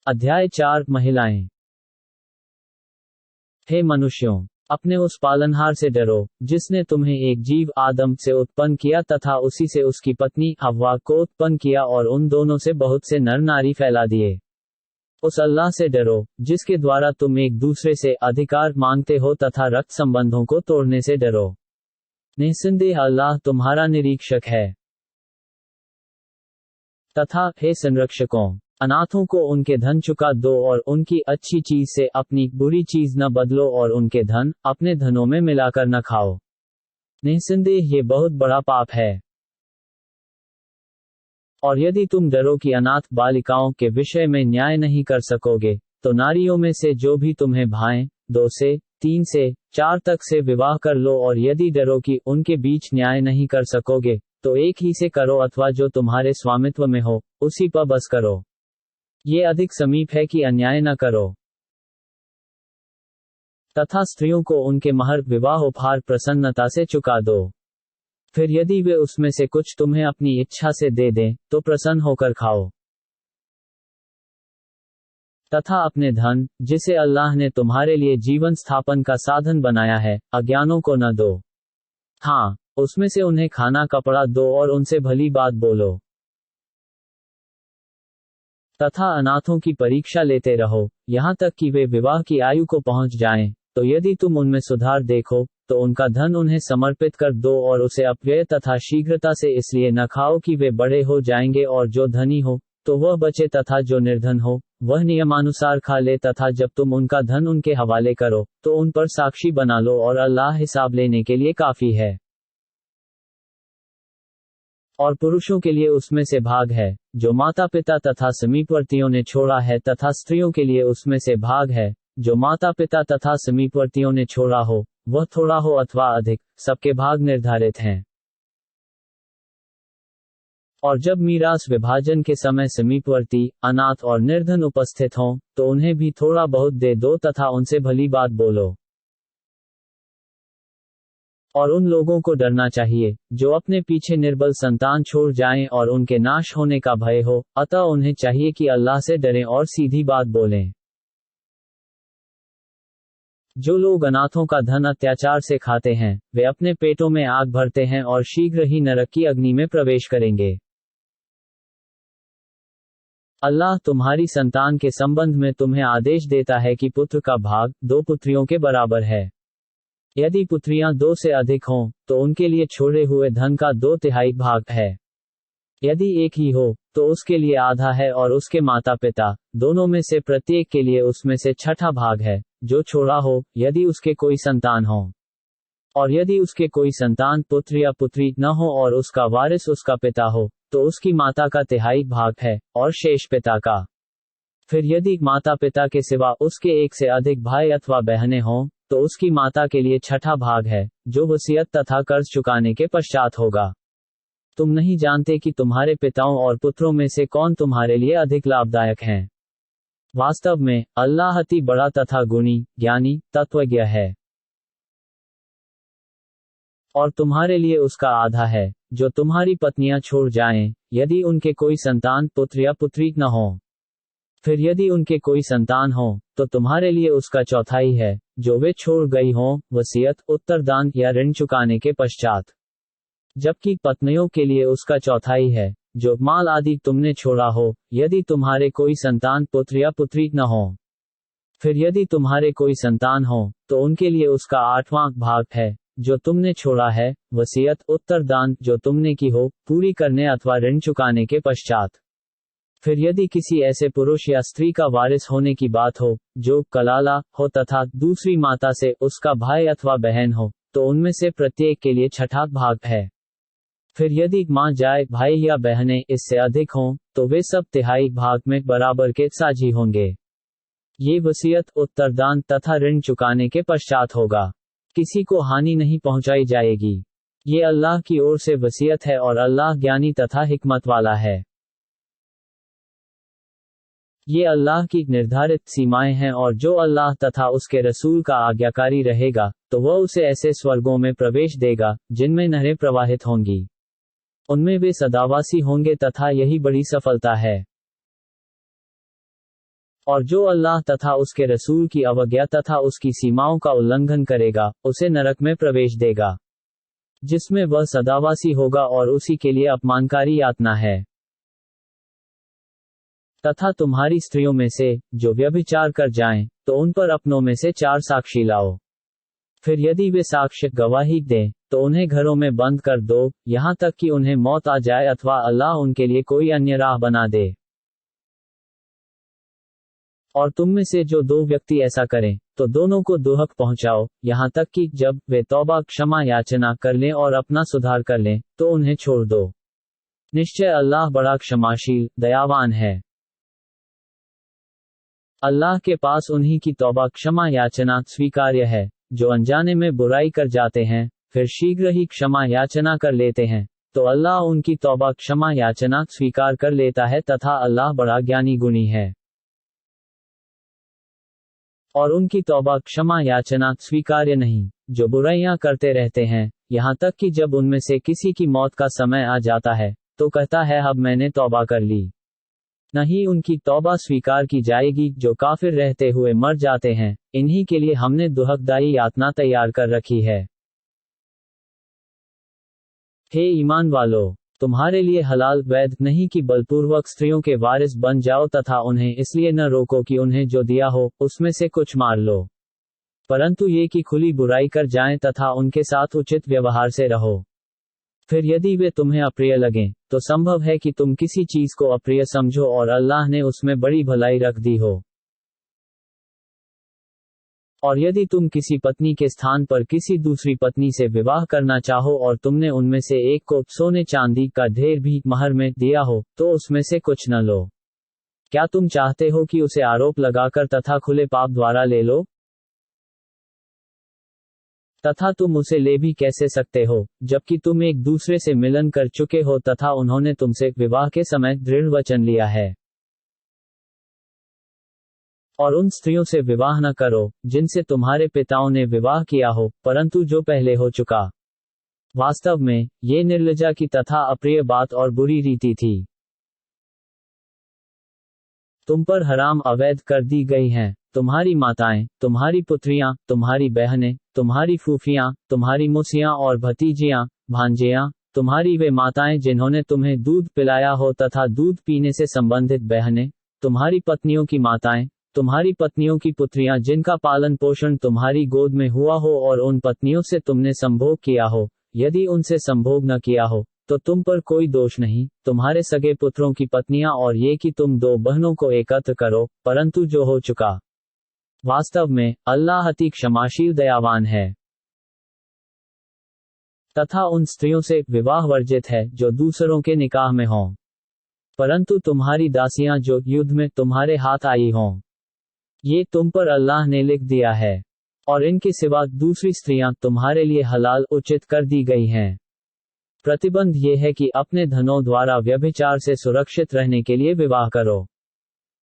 अध्याय 4 महिलाएं। हे मनुष्यों, अपने उस पालनहार से डरो जिसने तुम्हें एक जीव आदम से उत्पन्न किया तथा उसी से उसकी पत्नी हव्वा को उत्पन्न किया और उन दोनों से बहुत से नर नारी फैला दिए। उस अल्लाह से डरो जिसके द्वारा तुम एक दूसरे से अधिकार मांगते हो तथा रक्त संबंधों को तोड़ने से डरो। निस्संदेह अल्लाह तुम्हारा निरीक्षक है। तथा हे संरक्षकों, अनाथों को उनके धन चुका दो और उनकी अच्छी चीज से अपनी बुरी चीज न बदलो और उनके धन अपने धनों में मिलाकर न खाओ। निस्संदेह ये बहुत बड़ा पाप है। और यदि तुम डरो कि अनाथ बालिकाओं के विषय में न्याय नहीं कर सकोगे, तो नारियों में से जो भी तुम्हें भाएं 2 से 3 से 4 तक से विवाह कर लो। और यदि डरो कि उनके बीच न्याय नहीं कर सकोगे, तो एक ही से करो अथवा जो तुम्हारे स्वामित्व में हो उसी पर बस करो। ये अधिक समीप है कि अन्याय न करो। तथा स्त्रियों को उनके महर विवाह उपहार प्रसन्नता से चुका दो। फिर यदि वे उसमें से कुछ तुम्हें अपनी इच्छा से दे दें, तो प्रसन्न होकर खाओ। तथा अपने धन, जिसे अल्लाह ने तुम्हारे लिए जीवन स्थापन का साधन बनाया है, अज्ञानों को न दो। हाँ, उसमें से उन्हें खाना कपड़ा दो और उनसे भली बात बोलो। तथा अनाथों की परीक्षा लेते रहो यहाँ तक कि वे विवाह की आयु को पहुंच जाएं। तो यदि तुम उनमें सुधार देखो, तो उनका धन उन्हें समर्पित कर दो और उसे अपव्यय तथा शीघ्रता से इसलिए न खाओ कि वे बड़े हो जाएंगे। और जो धनी हो तो वह बचे तथा जो निर्धन हो वह नियमानुसार खा ले। तथा जब तुम उनका धन उनके हवाले करो, तो उन पर साक्षी बना लो और अल्लाह हिसाब लेने के लिए काफी है। और पुरुषों के लिए उसमें से भाग है जो माता पिता तथा समीपवर्तियों ने छोड़ा है, तथा स्त्रियों के लिए उसमें से भाग है जो माता पिता तथा समीपवर्तियों ने छोड़ा हो, वह थोड़ा हो अथवा अधिक, सबके भाग निर्धारित हैं। और जब मीरास विभाजन के समय समीपवर्ती, अनाथ और निर्धन उपस्थित हों, तो उन्हें भी थोड़ा बहुत दे दो तथा उनसे भली बात बोलो। और उन लोगों को डरना चाहिए जो अपने पीछे निर्बल संतान छोड़ जाएं और उनके नाश होने का भय हो। अतः उन्हें चाहिए कि अल्लाह से डरें और सीधी बात बोलें। जो लोग अनाथों का धन अत्याचार से खाते हैं, वे अपने पेटों में आग भरते हैं और शीघ्र ही नरक की अग्नि में प्रवेश करेंगे। अल्लाह तुम्हारी संतान के संबंध में तुम्हें आदेश देता है कि पुत्र का भाग 2 पुत्रियों के बराबर है। यदि पुत्रियां 2 से अधिक हों, तो उनके लिए छोड़े हुए धन का 2/3 भाग है। यदि एक ही हो, तो उसके लिए आधा है और उसके माता पिता दोनों में से प्रत्येक के लिए उसमें से 1/6 भाग है जो छोड़ा हो, यदि उसके कोई संतान हो। और यदि उसके कोई संतान पुत्र या पुत्री न हो और उसका वारिस उसका पिता हो, तो उसकी माता का 1/3 भाग है और शेष पिता का। फिर यदि माता पिता के सिवा उसके एक से अधिक भाई अथवा बहनें हों, तो उसकी माता के लिए 1/6 भाग है जो वसीयत तथा कर्ज चुकाने के पश्चात होगा। तुम नहीं जानते कि तुम्हारे पिताओं और पुत्रों में से कौन तुम्हारे लिए अधिक लाभदायक हैं। वास्तव में अल्लाह अति बड़ा तथा गुणी, ज्ञानी, तत्वज्ञ है। और तुम्हारे लिए उसका आधा है जो तुम्हारी पत्नियां छोड़ जाएं, यदि उनके कोई संतान पुत्र या पुत्री न हो। फिर यदि उनके कोई संतान हो, तो तुम्हारे लिए उसका 1/4 है जो वे छोड़ गई हों, वसीयत, उत्तरदान या ऋण चुकाने के पश्चात। जबकि पत्नियों के लिए उसका 1/4 है जो माल आदि तुमने छोड़ा हो, यदि तुम्हारे कोई संतान पुत्र या पुत्री न हो। फिर यदि तुम्हारे कोई संतान हो, तो उनके लिए उसका 8वां भाग है जो तुमने छोड़ा है, वसीयत, उत्तरदान जो तुमने की हो, पूरी करने अथवा ऋण चुकाने के पश्चात। फिर यदि किसी ऐसे पुरुष या स्त्री का वारिस होने की बात हो जो कलाला हो तथा दूसरी माता से उसका भाई अथवा बहन हो, तो उनमें से प्रत्येक के लिए 1/6 भाग है। फिर यदि मां जाए भाई या बहनें इससे अधिक हों, तो वे सब 1/3 भाग में बराबर के साझी होंगे। ये वसीयत, उत्तरदान तथा ऋण चुकाने के पश्चात होगा। किसी को हानि नहीं पहुंचाई जाएगी। ये अल्लाह की ओर से वसीयत है और अल्लाह ज्ञानी तथा हिकमत वाला है। ये अल्लाह की निर्धारित सीमाएं हैं और जो अल्लाह तथा उसके रसूल का आज्ञाकारी रहेगा, तो वह उसे ऐसे स्वर्गों में प्रवेश देगा जिनमें नहरें प्रवाहित होंगी। उनमें वे सदावासी होंगे तथा यही बड़ी सफलता है। और जो अल्लाह तथा उसके रसूल की अवज्ञा तथा उसकी सीमाओं का उल्लंघन करेगा, उसे नरक में प्रवेश देगा, जिसमें वह सदावासी होगा और उसी के लिए अपमानकारी यातना है। तथा तुम्हारी स्त्रियों में से जो व्यभिचार कर जाएं, तो उन पर अपनों में से 4 साक्षी लाओ। फिर यदि वे साक्ष्य गवाही दें, तो उन्हें घरों में बंद कर दो, यहाँ तक कि उन्हें मौत आ जाए अथवा अल्लाह उनके लिए कोई अन्य राह बना दे। और तुम में से जो 2 व्यक्ति ऐसा करें, तो दोनों को दोहक पहुंचाओ, यहाँ तक कि जब वे तौबा क्षमा याचना कर लें और अपना सुधार कर लें, तो उन्हें छोड़ दो। निश्चय अल्लाह बड़ा क्षमाशील, दयावान है। अल्लाह के पास उन्हीं की तौबा क्षमा याचना स्वीकार्य है, जो अनजाने में बुराई कर जाते हैं, फिर शीघ्र ही क्षमा याचना कर लेते हैं, तो अल्लाह उनकी तौबा क्षमा याचना स्वीकार कर लेता है तथा अल्लाह बड़ा ज्ञानी गुणी है। और उनकी तौबा क्षमा याचना स्वीकार्य नहीं, जो बुराइयां करते रहते हैं, यहाँ तक कि जब उनमें से किसी की मौत का समय आ जाता है, तो कहता है अब मैंने तौबा कर ली। नहीं उनकी तौबा स्वीकार की जाएगी जो काफिर रहते हुए मर जाते हैं, इन्हीं के लिए हमने दुहकदायी यातना तैयार कर रखी है। हे ईमान वालों, तुम्हारे लिए हलाल वैध नहीं कि बलपूर्वक स्त्रियों के वारिस बन जाओ तथा उन्हें इसलिए न रोको कि उन्हें जो दिया हो उसमें से कुछ मार लो, परंतु ये कि खुली बुराई कर जाएं तथा उनके साथ उचित व्यवहार से रहो। फिर यदि वे तुम्हें अप्रिय लगें, तो संभव है कि तुम किसी चीज को अप्रिय समझो और अल्लाह ने उसमें बड़ी भलाई रख दी हो। और यदि तुम किसी पत्नी के स्थान पर किसी दूसरी पत्नी से विवाह करना चाहो और तुमने उनमें से एक को सोने चांदी का ढेर भी महर में दिया हो, तो उसमें से कुछ न लो। क्या तुम चाहते हो कि उसे आरोप लगाकर तथा खुले पाप द्वारा ले लो? तथा तुम उसे ले भी कैसे सकते हो, जबकि तुम एक दूसरे से मिलन कर चुके हो तथा उन्होंने तुमसे विवाह के समय दृढ़ वचन लिया है। और उन स्त्रियों से विवाह न करो, जिनसे तुम्हारे पिताओं ने विवाह किया हो, परंतु जो पहले हो चुका। वास्तव में, ये निर्लज्जा की तथा अप्रिय बात और बुरी रीति थी। तुम पर हराम अवैध कर दी गई हैं, तुम्हारी माताएं, तुम्हारी पुत्रियां, तुम्हारी बहनें, तुम्हारी फूफियां, तुम्हारी मुसियां और भतीजियां, भांजियां, तुम्हारी वे माताएं जिन्होंने तुम्हें दूध पिलाया हो तथा दूध पीने से संबंधित बहनें, तुम्हारी पत्नियों की माताएं, तुम्हारी पत्नियों की पुत्रियां जिनका पालन पोषण तुम्हारी गोद में हुआ हो और उन पत्नियों से तुमने संभोग किया हो, यदि उनसे संभोग न किया हो, तो तुम पर कोई दोष नहीं, तुम्हारे सगे पुत्रों की पत्नियां और ये कि तुम 2 बहनों को एकत्र करो, परंतु जो हो चुका। वास्तव में, अल्लाह अति क्षमाशील दयावान है। तथा उन स्त्रियों से विवाह वर्जित है जो दूसरों के निकाह में हों, परंतु तुम्हारी दासियां जो युद्ध में तुम्हारे हाथ आई हों, ये तुम पर अल्लाह ने लिख दिया है। और इनके सिवा दूसरी स्त्रियां तुम्हारे लिए हलाल उचित कर दी गई हैं। प्रतिबंध ये है कि अपने धनों द्वारा व्यभिचार से सुरक्षित रहने के लिए विवाह करो।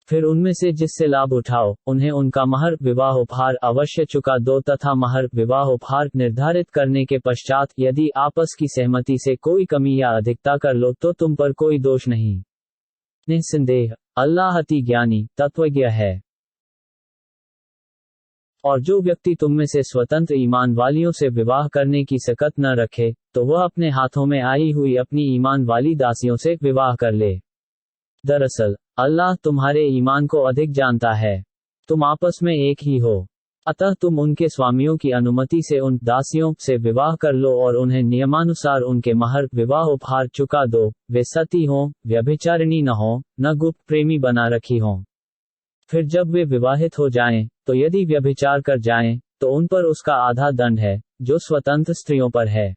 फिर उनमें से जिससे लाभ उठाओ, उन्हें उनका महर विवाह उपहार अवश्य चुका दो तथा महर विवाह उपहार निर्धारित करने के पश्चात यदि आपस की सहमति से कोई कमी या अधिकता कर लो तो तुम पर कोई दोष नहीं। निस्संदेह, अल्लाह अति ज्ञानी तत्वज्ञ है। और जो व्यक्ति तुम में से स्वतंत्र ईमान वालियों से विवाह करने की सकत न रखे, तो वह अपने हाथों में आई हुई अपनी ईमान वाली दासियों से विवाह कर ले। दरअसल, अल्लाह तुम्हारे ईमान को अधिक जानता है। तुम आपस में एक ही हो, अतः तुम उनके स्वामियों की अनुमति से उन दासियों से विवाह कर लो और उन्हें नियमानुसार उनके महर विवाह उपहार चुका दो, वे सती हों, व्यभिचारिणी न हो, न गुप्त प्रेमी बना रखी हों। फिर जब वे विवाहित हो जाएं, तो यदि व्यभिचार कर जाएं, तो उन पर उसका आधा दंड है, जो स्वतंत्र स्त्रियों पर है।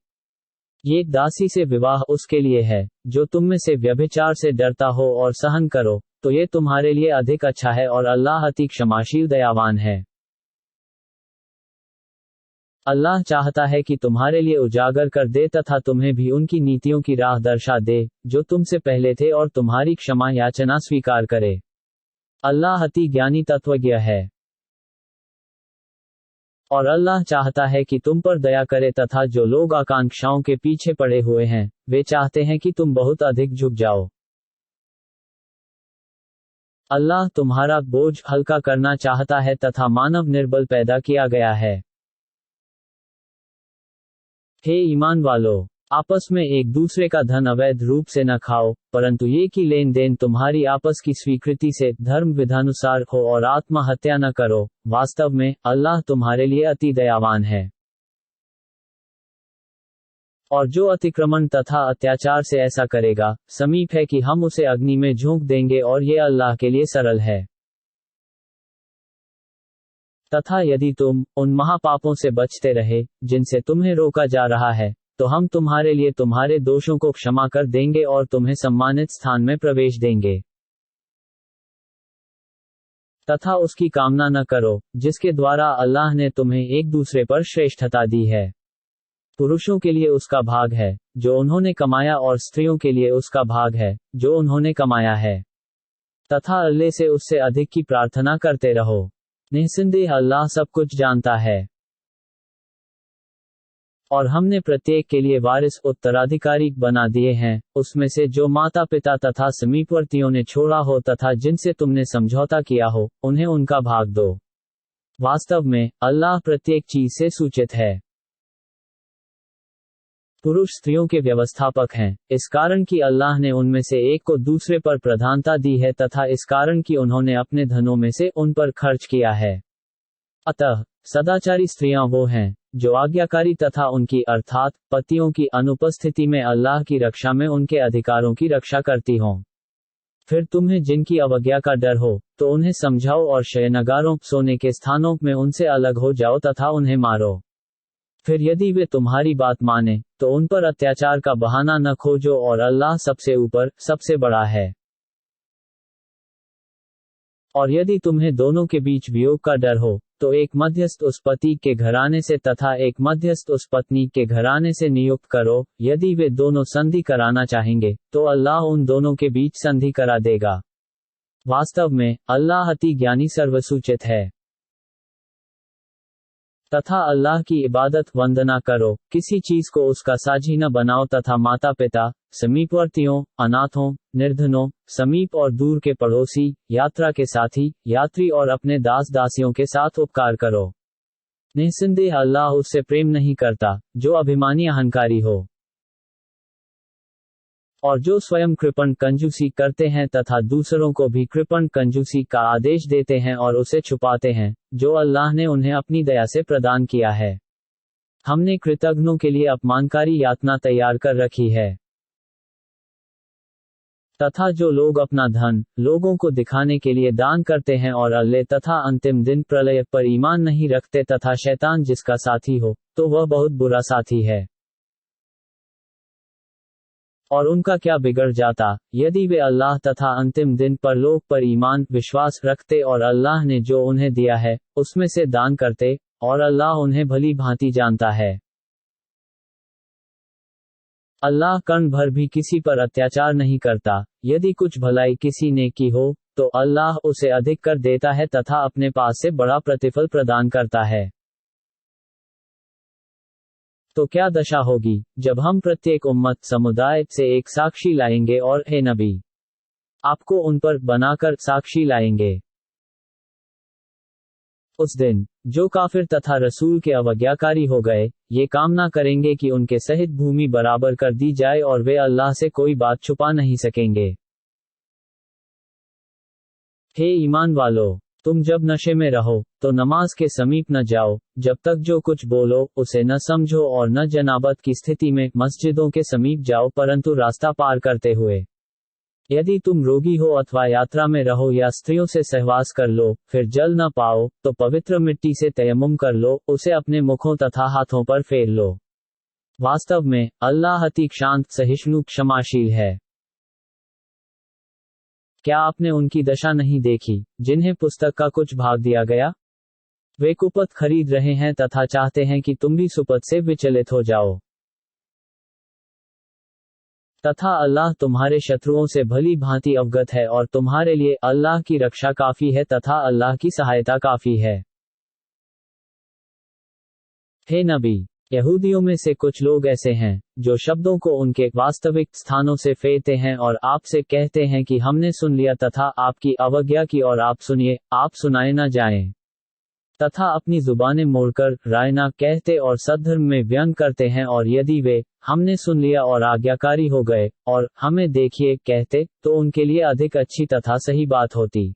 ये दासी से विवाह उसके लिए है, जो तुम में से व्यभिचार से डरता हो और सहन करो, तो ये तुम्हारे लिए अधिक अच्छा है और अल्लाह अति क्षमाशील दयावान है। अल्लाह चाहता है कि तुम्हारे लिए उजागर कर दे तथा तुम्हें भी उनकी नीतियों की राह दर्शा दे, जो तुमसे पहले थे और तुम्हारी क्षमा याचना स्वीकार करे। अल्लाह अति ज्ञानी तत्वज्ञ है। और अल्लाह चाहता है कि तुम पर दया करे तथा जो लोग आकांक्षाओं के पीछे पड़े हुए हैं, वे चाहते हैं कि तुम बहुत अधिक झुक जाओ। अल्लाह तुम्हारा बोझ हल्का करना चाहता है तथा मानव निर्बल पैदा किया गया है। हे ईमान वालो, आपस में एक दूसरे का धन अवैध रूप से न खाओ, परंतु ये कि लेन देन तुम्हारी आपस की स्वीकृति से धर्म विधानुसार हो और आत्महत्या न करो, वास्तव में अल्लाह तुम्हारे लिए अति दयावान है। और जो अतिक्रमण तथा अत्याचार से ऐसा करेगा, समीप है कि हम उसे अग्नि में झोंक देंगे और ये अल्लाह के लिए सरल है। तथा यदि तुम उन महापापों से बचते रहे जिनसे तुम्हें रोका जा रहा है, तो हम तुम्हारे लिए तुम्हारे दोषों को क्षमा कर देंगे और तुम्हें सम्मानित स्थान में प्रवेश देंगे। तथा उसकी कामना न करो जिसके द्वारा अल्लाह ने तुम्हें एक दूसरे पर श्रेष्ठता दी है। पुरुषों के लिए उसका भाग है जो उन्होंने कमाया और स्त्रियों के लिए उसका भाग है जो उन्होंने कमाया है। तथा अल्लाह से उससे अधिक की प्रार्थना करते रहो। निस्संदेह अल्लाह सब कुछ जानता है। और हमने प्रत्येक के लिए वारिस उत्तराधिकारी बना दिए हैं, उसमें से जो माता पिता तथा समीपवर्तियों ने छोड़ा हो तथा जिनसे तुमने समझौता किया हो, उन्हें उनका भाग दो। वास्तव में अल्लाह प्रत्येक चीज से सूचित है। पुरुष स्त्रियों के व्यवस्थापक हैं, इस कारण कि अल्लाह ने उनमें से एक को दूसरे पर प्रधानता दी है तथा इस कारण कि उन्होंने अपने धनों में से उन पर खर्च किया है। अतः सदाचारी स्त्रियां वो हैं जो आज्ञाकारी तथा उनकी अर्थात पतियों की अनुपस्थिति में अल्लाह की रक्षा में उनके अधिकारों की रक्षा करती हों। फिर तुम्हें जिनकी अवज्ञा का डर हो तो उन्हें समझाओ और शयनगारों सोने के स्थानों में उनसे अलग हो जाओ तथा उन्हें मारो। फिर यदि वे तुम्हारी बात माने तो उन पर अत्याचार का बहाना न खोजो और अल्लाह सबसे ऊपर सबसे बड़ा है। और यदि तुम्हें दोनों के बीच वियोग का डर हो तो एक मध्यस्थ उस पति के घराने से तथा एक मध्यस्थ उस पत्नी के घराने से नियुक्त करो। यदि वे दोनों संधि कराना चाहेंगे तो अल्लाह उन दोनों के बीच संधि करा देगा। वास्तव में अल्लाह अति ज्ञानी सर्वसूचित है। तथा अल्लाह की इबादत वंदना करो, किसी चीज को उसका साझी न बनाओ तथा माता पिता, समीपवर्तियों, अनाथों, निर्धनों, समीप और दूर के पड़ोसी, यात्रा के साथी, यात्री और अपने दास दासियों के साथ उपकार करो। निस्संदेह अल्लाह उससे प्रेम नहीं करता जो अभिमानी अहंकारी हो और जो स्वयं कृपण कंजूसी करते हैं तथा दूसरों को भी कृपण कंजूसी का आदेश देते हैं और उसे छुपाते हैं जो अल्लाह ने उन्हें अपनी दया से प्रदान किया है। हमने कृतघ्नों के लिए अपमानकारी यातना तैयार कर रखी है। तथा जो लोग अपना धन लोगों को दिखाने के लिए दान करते हैं और अल्लाह तथा अंतिम दिन प्रलय पर ईमान नहीं रखते तथा शैतान जिसका साथी हो, तो वह बहुत बुरा साथी है। और उनका क्या बिगड़ जाता यदि वे अल्लाह तथा अंतिम दिन पर लोग पर ईमान विश्वास रखते और अल्लाह ने जो उन्हें दिया है उसमें से दान करते, और अल्लाह उन्हें भली भांति जानता है। अल्लाह कण भर भी किसी पर अत्याचार नहीं करता। यदि कुछ भलाई किसी ने की हो तो अल्लाह उसे अधिक कर देता है तथा अपने पास से बड़ा प्रतिफल प्रदान करता है। तो क्या दशा होगी जब हम प्रत्येक उम्मत समुदाय से एक साक्षी लाएंगे और हे नबी, आपको उन पर बनाकर साक्षी लाएंगे। उस दिन जो काफिर तथा रसूल के अवज्ञाकारी हो गए, ये कामना करेंगे कि उनके सहित भूमि बराबर कर दी जाए और वे अल्लाह से कोई बात छुपा नहीं सकेंगे। हे ईमान वालो, तुम जब नशे में रहो तो नमाज के समीप न जाओ जब तक जो कुछ बोलो उसे न समझो, और न जनाबत की स्थिति में मस्जिदों के समीप जाओ परंतु रास्ता पार करते हुए। यदि तुम रोगी हो अथवा यात्रा में रहो या स्त्रियों से सहवास कर लो, फिर जल न पाओ तो पवित्र मिट्टी से तयम्मुम कर लो, उसे अपने मुखों तथा हाथों पर फेर लो। वास्तव में अल्लाह अति शांत सहिष्णु क्षमाशील है। क्या आपने उनकी दशा नहीं देखी जिन्हें पुस्तक का कुछ भाग दिया गया? वे कुपथ खरीद रहे हैं तथा चाहते हैं कि तुम भी सुपथ से विचलित हो जाओ। तथा अल्लाह तुम्हारे शत्रुओं से भली भांति अवगत है और तुम्हारे लिए अल्लाह की रक्षा काफी है तथा अल्लाह की सहायता काफी है। हे नबी, यहूदियों में से कुछ लोग ऐसे हैं जो शब्दों को उनके वास्तविक स्थानों से फेरते हैं और आपसे कहते हैं कि हमने सुन लिया तथा आपकी अवज्ञा की और आप सुनिए, आप सुनाए न जाएं। तथा अपनी जुबानें मोड़कर राय ना कहते और सद्धर्म में व्यंग करते हैं, और यदि वे हमने सुन लिया और आज्ञाकारी हो गए और हमें देखिए कहते, तो उनके लिए अधिक अच्छी तथा सही बात होती।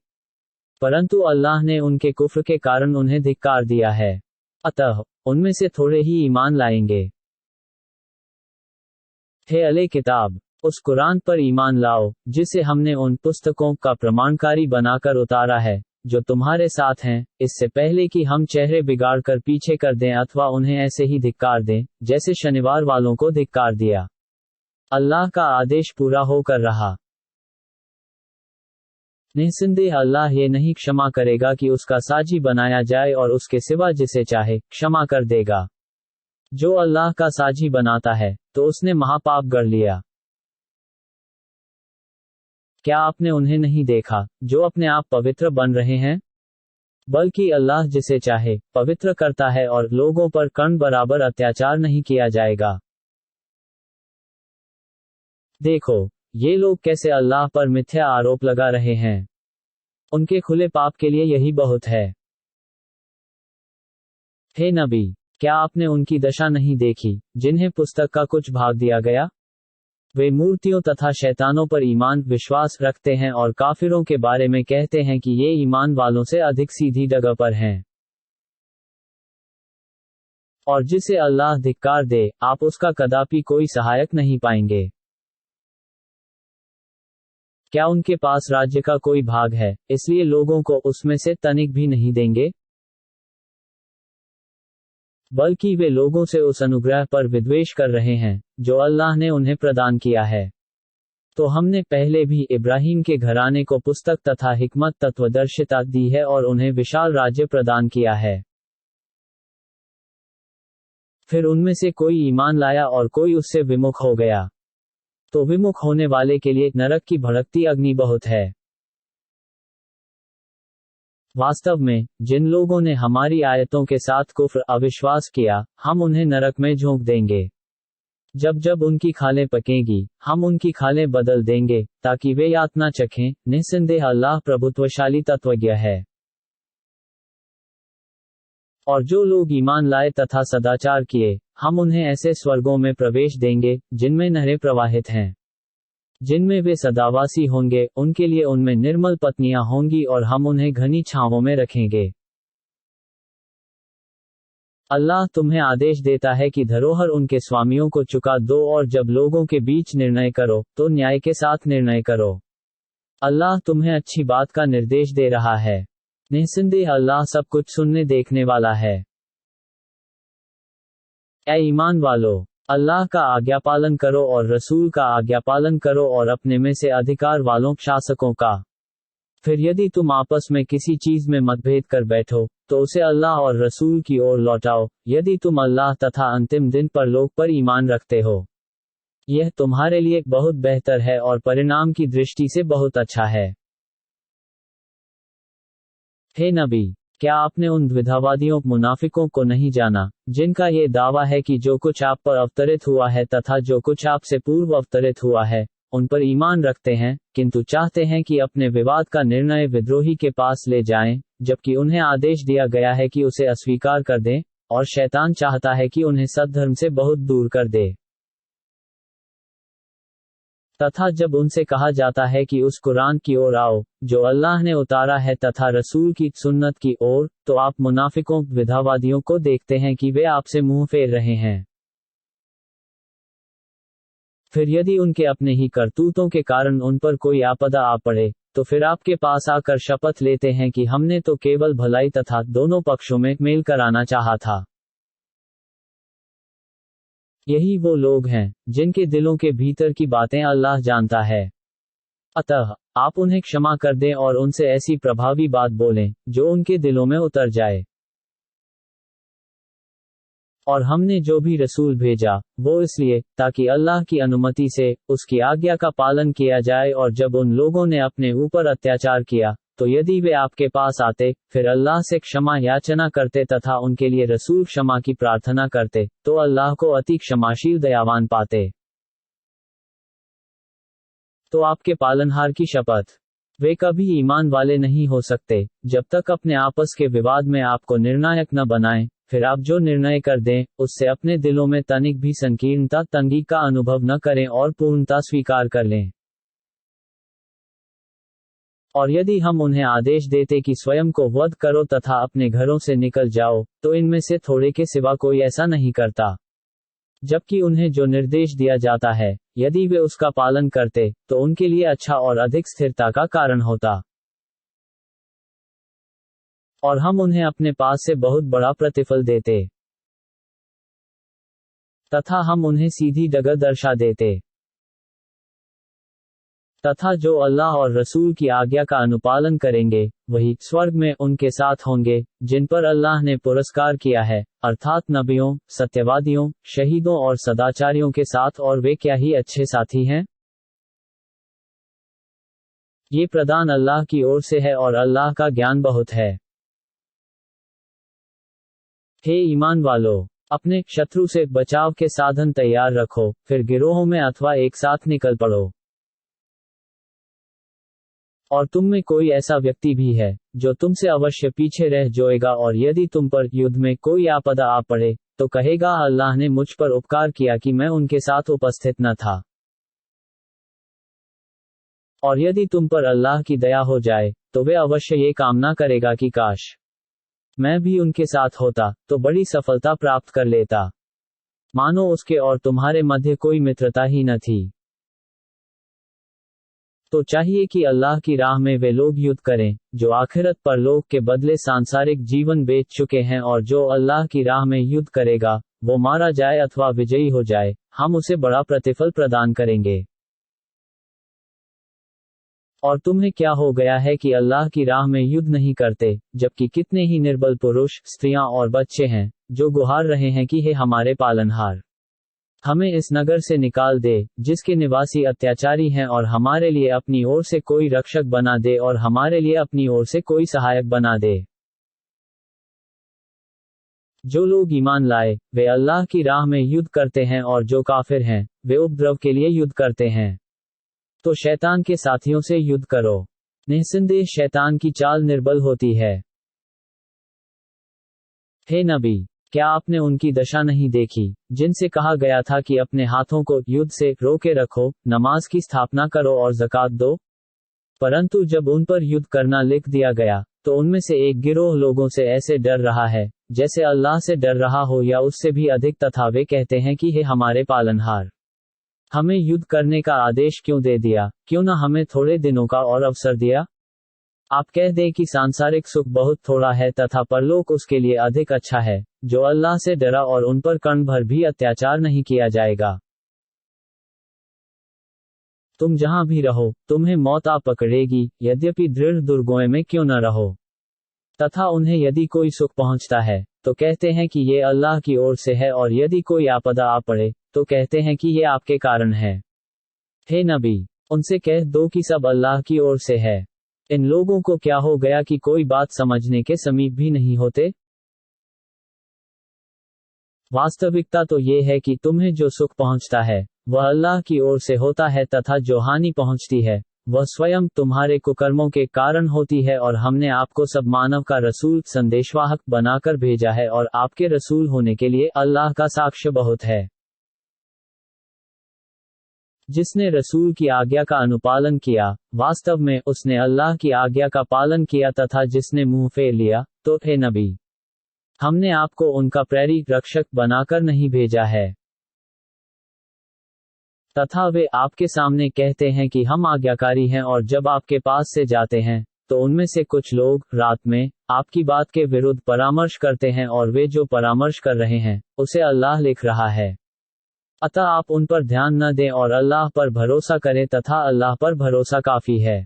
परंतु अल्लाह ने उनके कुफ्र के कारण उन्हें धिक्कार दिया है, अतः उनमें से थोड़े ही ईमान लाएंगे। हे अले किताब, उस कुरान पर ईमान लाओ जिसे हमने उन पुस्तकों का प्रमाणकारी बनाकर उतारा है जो तुम्हारे साथ हैं, इससे पहले कि हम चेहरे बिगाड़ कर पीछे कर दें अथवा उन्हें ऐसे ही धिक्कार दें जैसे शनिवार वालों को धिक्कार दिया। अल्लाह का आदेश पूरा होकर रहा। निस्संदेह अल्लाह ये नहीं क्षमा करेगा कि उसका साजी बनाया जाए और उसके सिवा जिसे चाहे क्षमा कर देगा। जो अल्लाह का साजी बनाता है तो उसने महापाप गढ़ लिया। क्या आपने उन्हें नहीं देखा जो अपने आप पवित्र बन रहे हैं? बल्कि अल्लाह जिसे चाहे पवित्र करता है और लोगों पर कण बराबर अत्याचार नहीं किया जाएगा। देखो, ये लोग कैसे अल्लाह पर मिथ्या आरोप लगा रहे हैं। उनके खुले पाप के लिए यही बहुत है। हे नबी, क्या आपने उनकी दशा नहीं देखी जिन्हें पुस्तक का कुछ भाग दिया गया? वे मूर्तियों तथा शैतानों पर ईमान विश्वास रखते हैं और काफिरों के बारे में कहते हैं कि ये ईमान वालों से अधिक सीधी जगह पर हैं। और जिसे अल्लाह धिक्कार दे, आप उसका कदापि कोई सहायक नहीं पाएंगे। क्या उनके पास राज्य का कोई भाग है, इसलिए लोगों को उसमें से तनिक भी नहीं देंगे? बल्कि वे लोगों से उस अनुग्रह पर विद्वेष कर रहे हैं जो अल्लाह ने उन्हें प्रदान किया है। तो हमने पहले भी इब्राहिम के घराने को पुस्तक तथा हिकमत तत्वदर्शिता दी है और उन्हें विशाल राज्य प्रदान किया है। फिर उनमें से कोई ईमान लाया और कोई उससे विमुख हो गया। तो विमुख होने वाले के लिए नरक की भड़कती अग्नि बहुत है। वास्तव में जिन लोगों ने हमारी आयतों के साथ कुफ्र अविश्वास किया, हम उन्हें नरक में झोंक देंगे। जब जब उनकी खालें पकेंगी, हम उनकी खालें बदल देंगे ताकि वे यातना चखें। निस्संदेह अल्लाह प्रभुत्वशाली तत्वज्ञ है। और जो लोग ईमान लाए तथा सदाचार किए, हम उन्हें ऐसे स्वर्गों में प्रवेश देंगे जिनमें नहरें प्रवाहित हैं, जिनमें वे सदावासी होंगे। उनके लिए उनमें निर्मल पत्नियां होंगी और हम उन्हें घनी छांवों में रखेंगे। अल्लाह तुम्हें आदेश देता है कि धरोहर उनके स्वामियों को चुका दो और जब लोगों के बीच निर्णय करो तो न्याय के साथ निर्णय करो। अल्लाह तुम्हें अच्छी बात का निर्देश दे रहा है। निस्संदेह अल्लाह सब कुछ सुनने देखने वाला है। ऐ ईमान वालो, अल्लाह का आज्ञापालन करो और रसूल का आज्ञापालन करो और अपने में से अधिकार वालों शासकों का। फिर यदि तुम आपस में किसी चीज में मतभेद कर बैठो तो उसे अल्लाह और रसूल की ओर लौटाओ, यदि तुम अल्लाह तथा अंतिम दिन पर लोग पर ईमान रखते हो। यह तुम्हारे लिए बहुत बेहतर है और परिणाम की दृष्टि से बहुत अच्छा है। हे नबी, क्या आपने उन द्विधावादियों मुनाफिकों को नहीं जाना जिनका ये दावा है कि जो कुछ आप पर अवतरित हुआ है तथा जो कुछ आपसे पूर्व अवतरित हुआ है उन पर ईमान रखते हैं, किंतु चाहते हैं कि अपने विवाद का निर्णय विद्रोही के पास ले जाएं, जबकि उन्हें आदेश दिया गया है कि उसे अस्वीकार कर दें, और शैतान चाहता है कि उन्हें सद्धर्म से बहुत दूर कर दे। तथा जब उनसे कहा जाता है कि उस कुरान की ओर आओ जो अल्लाह ने उतारा है तथा रसूल की सुन्नत की ओर, तो आप मुनाफिकों विधावादियों को देखते हैं कि वे आपसे मुंह फेर रहे हैं। फिर यदि उनके अपने ही करतूतों के कारण उन पर कोई आपदा आ पड़े तो फिर आपके पास आकर शपथ लेते हैं कि हमने तो केवल भलाई तथा दोनों पक्षों में मेल कराना चाहा था। यही वो लोग हैं जिनके दिलों के भीतर की बातें अल्लाह जानता है। अतः आप उन्हें क्षमा कर दें और उनसे ऐसी प्रभावी बात बोलें जो उनके दिलों में उतर जाए। और हमने जो भी रसूल भेजा वो इसलिए ताकि अल्लाह की अनुमति से उसकी आज्ञा का पालन किया जाए, और जब उन लोगों ने अपने ऊपर अत्याचार किया तो यदि वे आपके पास आते, फिर अल्लाह से क्षमा याचना करते तथा उनके लिए रसूल क्षमा की प्रार्थना करते, तो अल्लाह को अति क्षमाशील दयावान पाते। तो आपके पालनहार की शपथ, वे कभी ईमान वाले नहीं हो सकते जब तक अपने आपस के विवाद में आपको निर्णायक न बनाएं। फिर आप जो निर्णय कर दें, उससे अपने दिलों में तनिक भी संकीर्णता तंगी का अनुभव न करें और पूर्णता स्वीकार कर लें। और यदि हम उन्हें आदेश देते कि स्वयं को वध करो तथा अपने घरों से निकल जाओ, तो इनमें से थोड़े के सिवा कोई ऐसा नहीं करता। जबकि उन्हें जो निर्देश दिया जाता है, यदि वे उसका पालन करते, तो उनके लिए अच्छा और अधिक स्थिरता का कारण होता। और हम उन्हें अपने पास से बहुत बड़ा प्रतिफल देते तथा हम उन्हें सीधी डगर दर्शा देते। तथा जो अल्लाह और रसूल की आज्ञा का अनुपालन करेंगे, वही स्वर्ग में उनके साथ होंगे, जिन पर अल्लाह ने पुरस्कार किया है, अर्थात नबियों, सत्यवादियों, शहीदों और सदाचारियों के साथ, और वे क्या ही अच्छे साथी हैं। ये प्रदान अल्लाह की ओर से है और अल्लाह का ज्ञान बहुत है। हे ईमान वालों, अपने शत्रु से बचाव के साधन तैयार रखो, फिर गिरोहों में अथवा एक साथ निकल पड़ो। और तुम में कोई ऐसा व्यक्ति भी है, जो तुमसे अवश्य पीछे रह जाएगा, और यदि तुम पर युद्ध में कोई आपदा आ पड़े, तो कहेगा अल्लाह ने मुझ पर उपकार किया कि मैं उनके साथ उपस्थित न था। और यदि तुम पर अल्लाह की दया हो जाए, तो वे अवश्य ये कामना करेगा कि काश मैं भी उनके साथ होता, तो बड़ी सफलता प्राप्त कर लेता। मानो उसके और तुम्हारे मध्य कोई मित्रता ही न थी। तो चाहिए कि अल्लाह की राह में वे लोग युद्ध करें, जो आखिरत परलोक के बदले सांसारिक जीवन बेच चुके हैं, और जो अल्लाह की राह में युद्ध करेगा, वो मारा जाए अथवा विजयी हो जाए, हम उसे बड़ा प्रतिफल प्रदान करेंगे। और तुम्हें क्या हो गया है कि अल्लाह की राह में युद्ध नहीं करते, जबकि कितने ही निर्बल पुरुष, स्त्रियां और बच्चे हैं, जो गुहार रहे हैं कि हे हमारे पालनहार, हमें इस नगर से निकाल दे, जिसके निवासी अत्याचारी हैं, और हमारे लिए अपनी ओर से कोई रक्षक बना दे, और हमारे लिए अपनी ओर से कोई सहायक बना दे। जो लोग ईमान लाए, वे अल्लाह की राह में युद्ध करते हैं, और जो काफिर हैं, वे उपद्रव के लिए युद्ध करते हैं। तो शैतान के साथियों से युद्ध करो। निस्संदेह शैतान की चाल निर्बल होती है। हे नबी, क्या आपने उनकी दशा नहीं देखी, जिनसे कहा गया था कि अपने हाथों को युद्ध से रोके रखो, नमाज की स्थापना करो और ज़कात दो? परंतु जब उन पर युद्ध करना लिख दिया गया, तो उनमें से एक गिरोह लोगों से ऐसे डर रहा है, जैसे अल्लाह से डर रहा हो या उससे भी अधिक, तथा वे कहते हैं कि हे हमारे पालनहार, हमें युद्ध करने का आदेश क्यों दे दिया, क्यों न हमें थोड़े दिनों का और अवसर दिया। आप कह दें कि सांसारिक सुख बहुत थोड़ा है तथा परलोक उसके लिए अधिक अच्छा है, जो अल्लाह से डरा और उन पर कण भर भी अत्याचार नहीं किया जाएगा। तुम जहां भी रहो, तुम्हें मौत आ पकड़ेगी, यद्यपि दृढ़ दुर्गों में क्यों न रहो। तथा उन्हें यदि कोई सुख पहुंचता है, तो कहते हैं कि ये अल्लाह की ओर से है, और यदि कोई आपदा आ पड़े, तो कहते हैं कि ये आपके कारण है। हे नबी, उनसे कह दो कि सब अल्लाह की ओर से है। इन लोगों को क्या हो गया कि कोई बात समझने के समीप भी नहीं होते। वास्तविकता तो ये है कि तुम्हें जो सुख पहुंचता है, वह अल्लाह की ओर से होता है, तथा जो हानि पहुंचती है, वह स्वयं तुम्हारे कुकर्मों के कारण होती है। और हमने आपको सब मानव का रसूल, संदेशवाहक बनाकर भेजा है, और आपके रसूल होने के लिए अल्लाह का साक्ष्य बहुत है। जिसने रसूल की आज्ञा का अनुपालन किया, वास्तव में उसने अल्लाह की आज्ञा का पालन किया, तथा जिसने मुंह फेर लिया, तो हे नबी, हमने आपको उनका प्रेरी रक्षक बनाकर नहीं भेजा है। तथा वे आपके सामने कहते हैं कि हम आज्ञाकारी हैं, और जब आपके पास से जाते हैं, तो उनमें से कुछ लोग रात में आपकी बात के विरुद्ध परामर्श करते हैं, और वे जो परामर्श कर रहे हैं, उसे अल्लाह लिख रहा है। अतः आप उन पर ध्यान न दें और अल्लाह पर भरोसा करें, तथा अल्लाह पर भरोसा काफी है।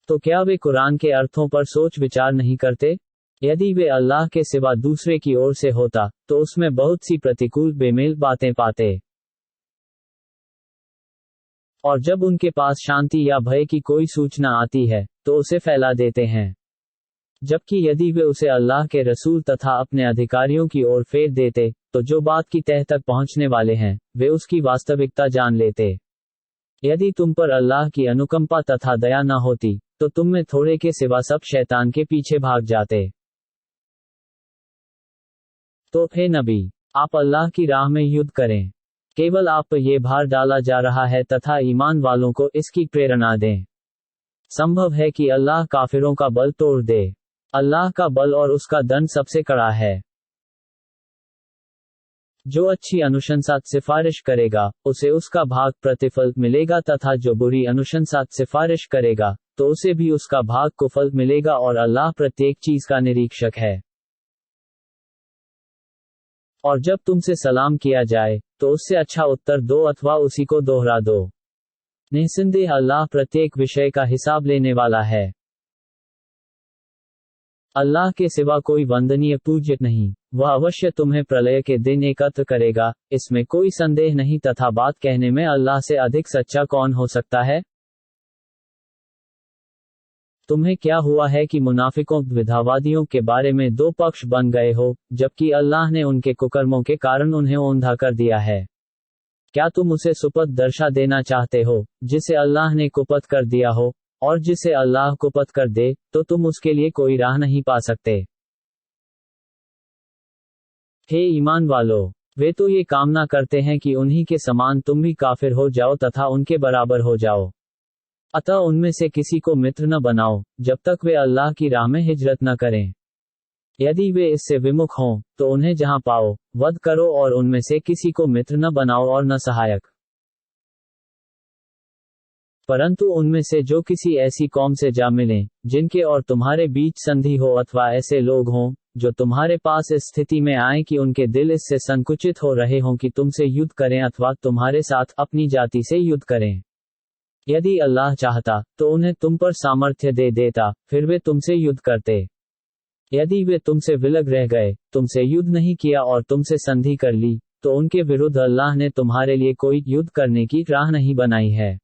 तो क्या वे कुरान के अर्थों पर सोच विचार नहीं करते? यदि वे अल्लाह के सिवा दूसरे की ओर से होता, तो उसमें बहुत सी प्रतिकूल बेमेल बातें पाते। और जब उनके पास शांति या भय की कोई सूचना आती है तो उसे फैला देते हैं, जबकि यदि वे उसे अल्लाह के रसूल तथा अपने अधिकारियों की ओर फेर देते तो जो बात की तह तक पहुंचने वाले हैं वे उसकी वास्तविकता जान लेते। यदि तुम पर अल्लाह की अनुकंपा तथा दया न होती तो तुम में थोड़े के सिवा सब शैतान के पीछे भाग जाते। तो हे नबी, आप अल्लाह की राह में युद्ध करें, केवल आप पर यह भार डाला जा रहा है तथा ईमान वालों को इसकी प्रेरणा दें। संभव है कि अल्लाह काफिरों का बल तोड़ दे। अल्लाह का बल और उसका दंड सबसे कड़ा है। जो अच्छी अनुशंसा सिफारिश करेगा उसे उसका भाग प्रतिफल मिलेगा तथा जो बुरी अनुशंसा सिफारिश करेगा तो उसे भी उसका भाग कुफल मिलेगा, और अल्लाह प्रत्येक चीज का निरीक्षक है। और जब तुमसे सलाम किया जाए तो उससे अच्छा उत्तर दो अथवा उसी को दोहरा दो। निस्संदेह अल्लाह प्रत्येक विषय का हिसाब लेने वाला है। अल्लाह के सिवा कोई वंदनीय पूज्य नहीं, वह अवश्य तुम्हें प्रलय के दिन एकत्र करेगा, इसमें कोई संदेह नहीं, तथा बात कहने में अल्लाह से अधिक सच्चा कौन हो सकता है। तुम्हें क्या हुआ है कि मुनाफिकों द्विधावादियों के बारे में दो पक्ष बन गए हो, जबकि अल्लाह ने उनके कुकर्मों के कारण उन्हें ओंधा कर दिया है। क्या तुम उसे सुपथ दर्शा देना चाहते हो जिसे अल्लाह ने कुपथ कर दिया हो, और जिसे अल्लाह कुपथ कर दे तो तुम उसके लिए कोई राह नहीं पा सकते। हे ईमान वालो, वे तो ये कामना करते हैं कि उन्हीं के समान तुम भी काफिर हो जाओ तथा उनके बराबर हो जाओ। अतः उनमें से किसी को मित्र न बनाओ जब तक वे अल्लाह की राह में हिजरत न करें। यदि वे इससे विमुख हों तो उन्हें जहां पाओ वध करो, और उनमें से किसी को मित्र न बनाओ और न सहायक। परंतु उनमें से जो किसी ऐसी कौम से जा मिलें जिनके और तुम्हारे बीच संधि हो, अथवा ऐसे लोग हों जो तुम्हारे पास इस स्थिति में आए कि उनके दिल इससे संकुचित हो रहे हों कि तुमसे युद्ध करें अथवा तुम्हारे साथ अपनी जाति से युद्ध करें, यदि अल्लाह चाहता तो उन्हें तुम पर सामर्थ्य दे देता, फिर वे तुमसे युद्ध करते। यदि वे तुमसे विलग रह गए, तुमसे युद्ध नहीं किया और तुमसे संधि कर ली, तो उनके विरुद्ध अल्लाह ने तुम्हारे लिए कोई युद्ध करने की राह नहीं बनाई है।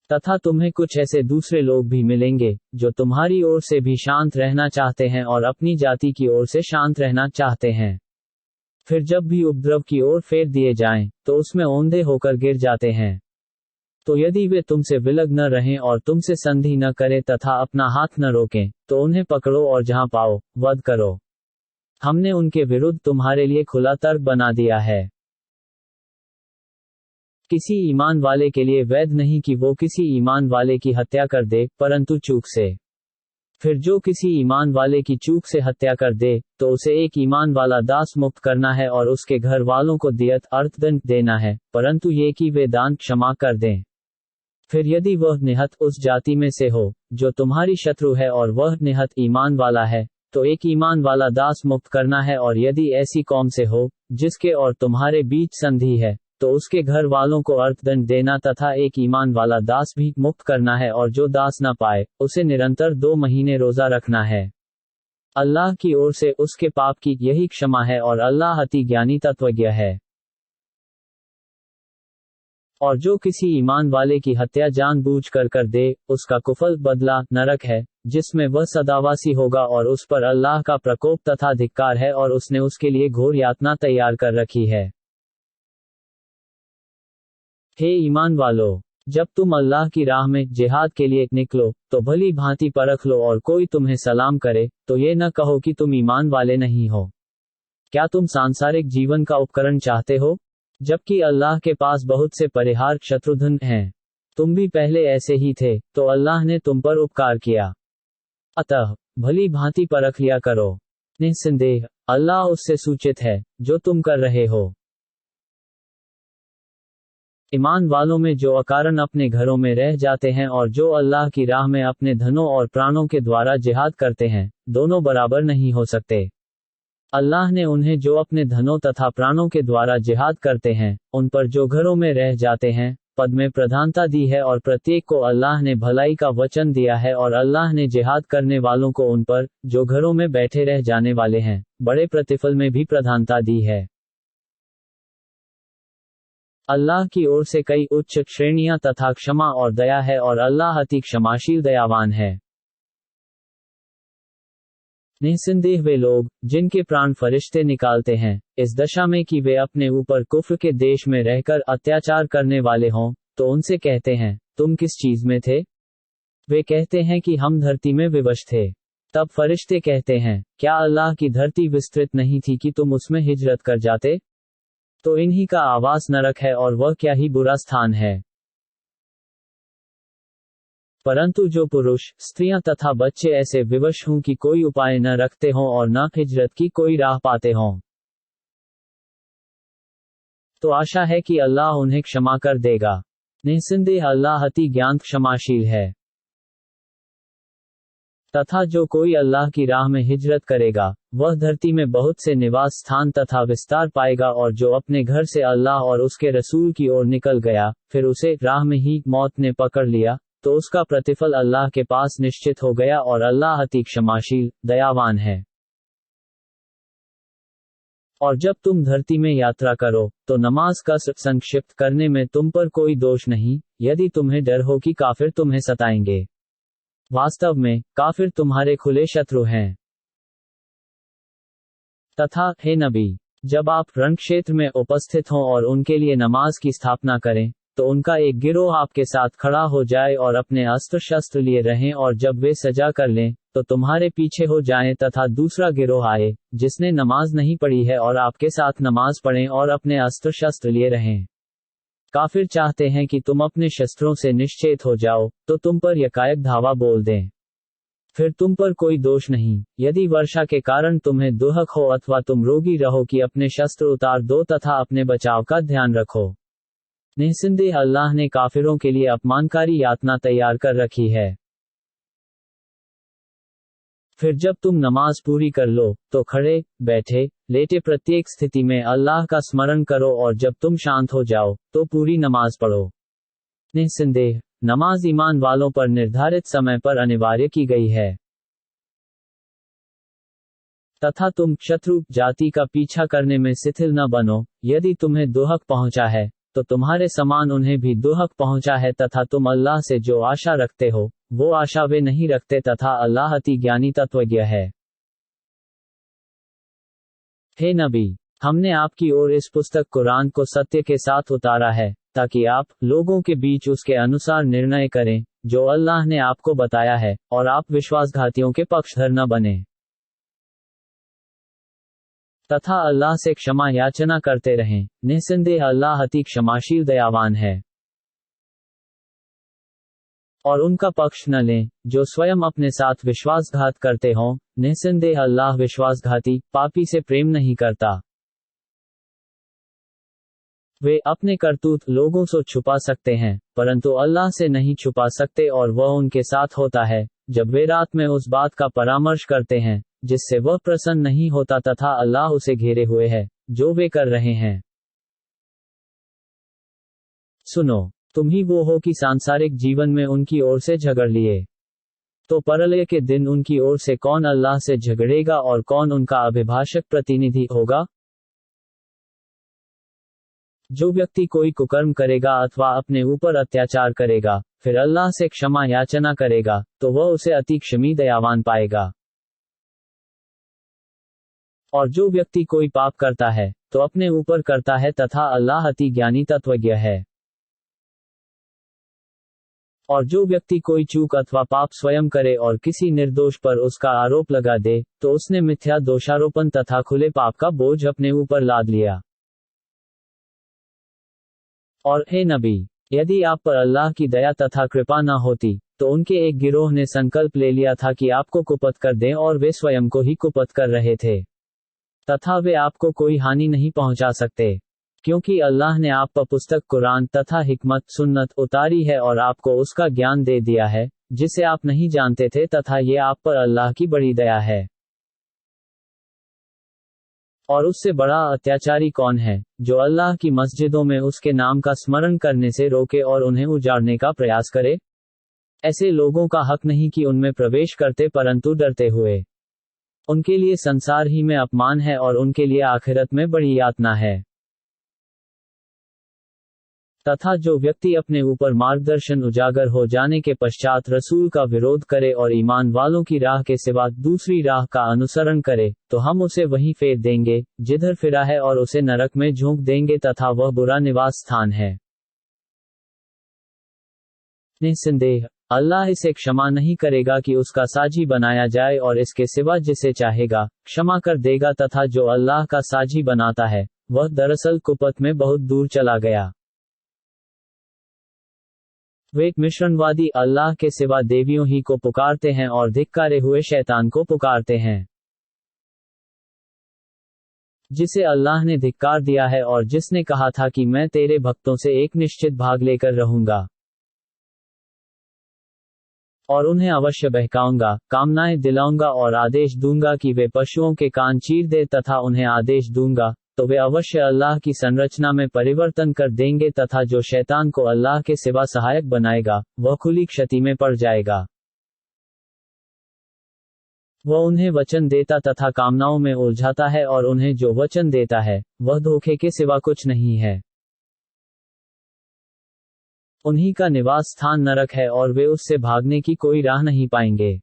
तथा तुम्हें कुछ ऐसे दूसरे लोग भी मिलेंगे जो तुम्हारी ओर से भी शांत रहना चाहते हैं और अपनी जाति की ओर से शांत रहना चाहते हैं। फिर जब भी उपद्रव की ओर फेर दिए जाएं, तो उसमें औंधे होकर गिर जाते हैं। तो यदि वे तुमसे विलग न रहें और तुमसे संधि न करें तथा अपना हाथ न रोकें, तो उन्हें पकड़ो और जहां पाओ वध करो। हमने उनके विरुद्ध तुम्हारे लिए खुला तर्क बना दिया है। किसी ईमान वाले के लिए वैध नहीं कि वो किसी ईमान वाले की हत्या कर दे, परंतु चूक से। फिर जो किसी ईमान वाले की चूक से हत्या कर दे तो उसे एक ईमान वाला दास मुक्त करना है और उसके घर वालों को दियत अर्थदंड देना है, परंतु ये कि वे दान क्षमा कर दें। फिर यदि वह निहत उस जाति में से हो जो तुम्हारी शत्रु है और वह निहत ईमान वाला है, तो एक ईमान वाला दास मुक्त करना है, और यदि ऐसी कौम से हो जिसके और तुम्हारे बीच संधि है तो उसके घर वालों को अर्थदंड देना तथा एक ईमान वाला दास भी मुक्त करना है, और जो दास न पाए उसे निरंतर 2 महीने रोजा रखना है। अल्लाह की ओर से उसके पाप की यही क्षमा है, और अल्लाह अति ज्ञानी तत्वज्ञ है। और जो किसी ईमान वाले की हत्या जानबूझकर कर दे, उसका कुफल बदला नरक है, जिसमें वह सदावासी होगा, और उस पर अल्लाह का प्रकोप तथा धिक्कार है, और उसने उसके लिए घोर यातना तैयार कर रखी है। हे ईमान वालो, जब तुम अल्लाह की राह में जिहाद के लिए निकलो तो भली भांति परख लो, और कोई तुम्हें सलाम करे तो ये न कहो कि तुम ईमान वाले नहीं हो। क्या तुम सांसारिक जीवन का उपकरण चाहते हो, जबकि अल्लाह के पास बहुत से परिहार शत्रुघ्न हैं? तुम भी पहले ऐसे ही थे, तो अल्लाह ने तुम पर उपकार किया। अतः भली भांति परख लिया करो। निस्संदेह अल्लाह उससे सूचित है जो तुम कर रहे हो। ईमान वालों में जो अकारण अपने घरों में रह जाते हैं और जो अल्लाह की राह में अपने धनों और प्राणों के द्वारा जिहाद करते हैं, दोनों बराबर नहीं हो सकते। अल्लाह ने उन्हें जो अपने धनों तथा प्राणों के द्वारा जिहाद करते हैं, उन पर जो घरों में रह जाते हैं, पद में प्रधानता दी है, और प्रत्येक को अल्लाह ने भलाई का वचन दिया है, और अल्लाह ने जिहाद करने वालों को उन पर जो घरों में बैठे रह जाने वाले हैं, बड़े प्रतिफल में भी प्रधानता दी है। अल्लाह की ओर से कई उच्च श्रेणियां तथा क्षमा और दया है और अल्लाह अति क्षमाशील दयावान है। निस्संदेह वे लोग जिनके प्राण फरिश्ते निकालते हैं इस दशा में कि वे अपने ऊपर कुफ्र के देश में रहकर अत्याचार करने वाले हों, तो उनसे कहते हैं, तुम किस चीज में थे? वे कहते हैं कि हम धरती में विवश थे। तब फरिश्ते कहते हैं, क्या अल्लाह की धरती विस्तृत नहीं थी कि तुम उसमें हिजरत कर जाते? तो इन्हीं का आवास नरक है और वह क्या ही बुरा स्थान है। परंतु जो पुरुष, स्त्रियां तथा बच्चे ऐसे विवश हों कि कोई उपाय न रखते हों और न हिजरत की कोई राह पाते हों, तो आशा है कि अल्लाह उन्हें क्षमा कर देगा। निस्संदेह अल्लाह अति ज्ञान क्षमाशील है। तथा जो कोई अल्लाह की राह में हिजरत करेगा, वह धरती में बहुत से निवास स्थान तथा विस्तार पाएगा, और जो अपने घर से अल्लाह और उसके रसूल की ओर निकल गया, फिर उसे राह में ही मौत ने पकड़ लिया, तो उसका प्रतिफल अल्लाह के पास निश्चित हो गया, और अल्लाह अति क्षमाशील दयावान है। और जब तुम धरती में यात्रा करो, तो नमाज का संक्षिप्त करने में तुम पर कोई दोष नहीं, यदि तुम्हें डर हो कि काफिर तुम्हें सताएंगे। वास्तव में काफिर तुम्हारे खुले शत्रु हैं। तथा हे नबी, जब आप रण क्षेत्र में उपस्थित हों और उनके लिए नमाज की स्थापना करें, तो उनका एक गिरोह आपके साथ खड़ा हो जाए और अपने अस्त्र शस्त्र लिए रहें, और जब वे सजा कर लें, तो तुम्हारे पीछे हो जाएं, तथा दूसरा गिरोह आए जिसने नमाज नहीं पढ़ी है और आपके साथ नमाज पढ़ें और अपने अस्त्र शस्त्र लिए रहें। काफिर चाहते हैं कि तुम अपने शस्त्रों से निश्चेत हो जाओ, तो तुम पर यकायक धावा बोल दें। फिर तुम पर कोई दोष नहीं, यदि वर्षा के कारण तुम्हें दुहक हो अथवा तुम रोगी रहो, कि अपने शस्त्र उतार दो तथा अपने बचाव का ध्यान रखो। निस्संदेह अल्लाह ने काफिरों के लिए अपमानकारी यातना तैयार कर रखी है। फिर जब तुम नमाज पूरी कर लो, तो खड़े, बैठे, लेटे प्रत्येक स्थिति में अल्लाह का स्मरण करो, और जब तुम शांत हो जाओ, तो पूरी नमाज पढ़ो। निस्संदेह नमाज ईमान वालों पर निर्धारित समय पर अनिवार्य की गई है। तथा तुम शत्रु जाति का पीछा करने में शिथिल न बनो। यदि तुम्हें दुहक पहुंचा है, तो तुम्हारे समान उन्हें भी दुहक पहुंचा है, तथा तुम अल्लाह से जो आशा रखते हो, वो आशा वे नहीं रखते, तथा अल्लाह अति ज्ञानी तत्वज्ञ है। हे नबी, हमने आपकी ओर इस पुस्तक कुरान को सत्य के साथ उतारा है, ताकि आप लोगों के बीच उसके अनुसार निर्णय करें, जो अल्लाह ने आपको बताया है, और आप विश्वासघातियों के पक्षधर न बने। तथा अल्लाह से क्षमा याचना करते रहें। निस्संदेह अल्लाह अति क्षमाशील दयावान है। और उनका पक्ष न लें जो स्वयं अपने साथ विश्वासघात करते हों। निस्संदेह अल्लाह विश्वासघाती पापी से प्रेम नहीं करता। वे अपने करतूत लोगों से छुपा सकते हैं, परंतु अल्लाह से नहीं छुपा सकते, और वह उनके साथ होता है जब वे रात में उस बात का परामर्श करते हैं जिससे वह प्रसन्न नहीं होता, तथा अल्लाह उसे घेरे हुए है जो वे कर रहे हैं। सुनो, तुम ही वो हो कि सांसारिक जीवन में उनकी ओर से झगड़ लिए, तो परलय के दिन उनकी ओर से कौन अल्लाह से झगड़ेगा और कौन उनका अभिभाषक प्रतिनिधि होगा। जो व्यक्ति कोई कुकर्म करेगा अथवा अपने ऊपर अत्याचार करेगा, फिर अल्लाह से क्षमा याचना करेगा, तो वह उसे अति क्षमी दयावान पाएगा। और जो व्यक्ति कोई पाप करता है, तो अपने ऊपर करता है, तथा अल्लाह अति ज्ञानी तत्वज्ञ है। और जो व्यक्ति कोई चूक अथवा पाप स्वयं करे और किसी निर्दोष पर उसका आरोप लगा दे, तो उसने मिथ्या दोषारोपण तथा खुले पाप का बोझ अपने ऊपर लाद लिया। और हे नबी, यदि आप पर अल्लाह की दया तथा कृपा न होती, तो उनके एक गिरोह ने संकल्प ले लिया था कि आपको कुपत कर दें, और वे स्वयं को ही कुपत कर रहे थे, तथा वे आपको कोई हानि नहीं पहुंचा सकते, क्योंकि अल्लाह ने आप पर पुस्तक कुरान तथा हिकमत सुन्नत उतारी है और आपको उसका ज्ञान दे दिया है जिसे आप नहीं जानते थे, तथा ये आप पर अल्लाह की बड़ी दया है। और उससे बड़ा अत्याचारी कौन है जो अल्लाह की मस्जिदों में उसके नाम का स्मरण करने से रोके और उन्हें उजाड़ने का प्रयास करे। ऐसे लोगों का हक नहीं कि उनमें प्रवेश करते, परंतु डरते हुए। उनके लिए संसार ही में अपमान है और उनके लिए आखिरत में बड़ी यातना है। तथा जो व्यक्ति अपने ऊपर मार्गदर्शन उजागर हो जाने के पश्चात रसूल का विरोध करे और ईमान वालों की राह के सिवा दूसरी राह का अनुसरण करे, तो हम उसे वहीं फेर देंगे जिधर फिरा है और उसे नरक में झोंक देंगे तथा वह बुरा निवास स्थान है। निस्संदेह अल्लाह इसे क्षमा नहीं करेगा कि उसका साजी बनाया जाए और इसके सिवा जिसे चाहेगा क्षमा कर देगा, तथा जो अल्लाह का साजी बनाता है वह दरअसल कुपथ में बहुत दूर चला गया। वे मिश्रणवादी अल्लाह के सिवा देवियों ही को पुकारते हैं और धिक्कारे हुए शैतान को पुकारते हैं, जिसे अल्लाह ने धिक्कार दिया है और जिसने कहा था कि मैं तेरे भक्तों से एक निश्चित भाग लेकर रहूंगा और उन्हें अवश्य बहकाऊंगा, कामनाएं दिलाऊंगा और आदेश दूंगा कि वे पशुओं के कान चीर दे, तथा उन्हें आदेश दूंगा तो वे अवश्य अल्लाह की संरचना में परिवर्तन कर देंगे, तथा जो शैतान को अल्लाह के सिवा सहायक बनाएगा वह खुली क्षति में पड़ जाएगा। वह उन्हें वचन देता तथा कामनाओं में उलझाता है और उन्हें जो वचन देता है वह धोखे के सिवा कुछ नहीं है। उन्हीं का निवास स्थान नरक है और वे उससे भागने की कोई राह नहीं पाएंगे।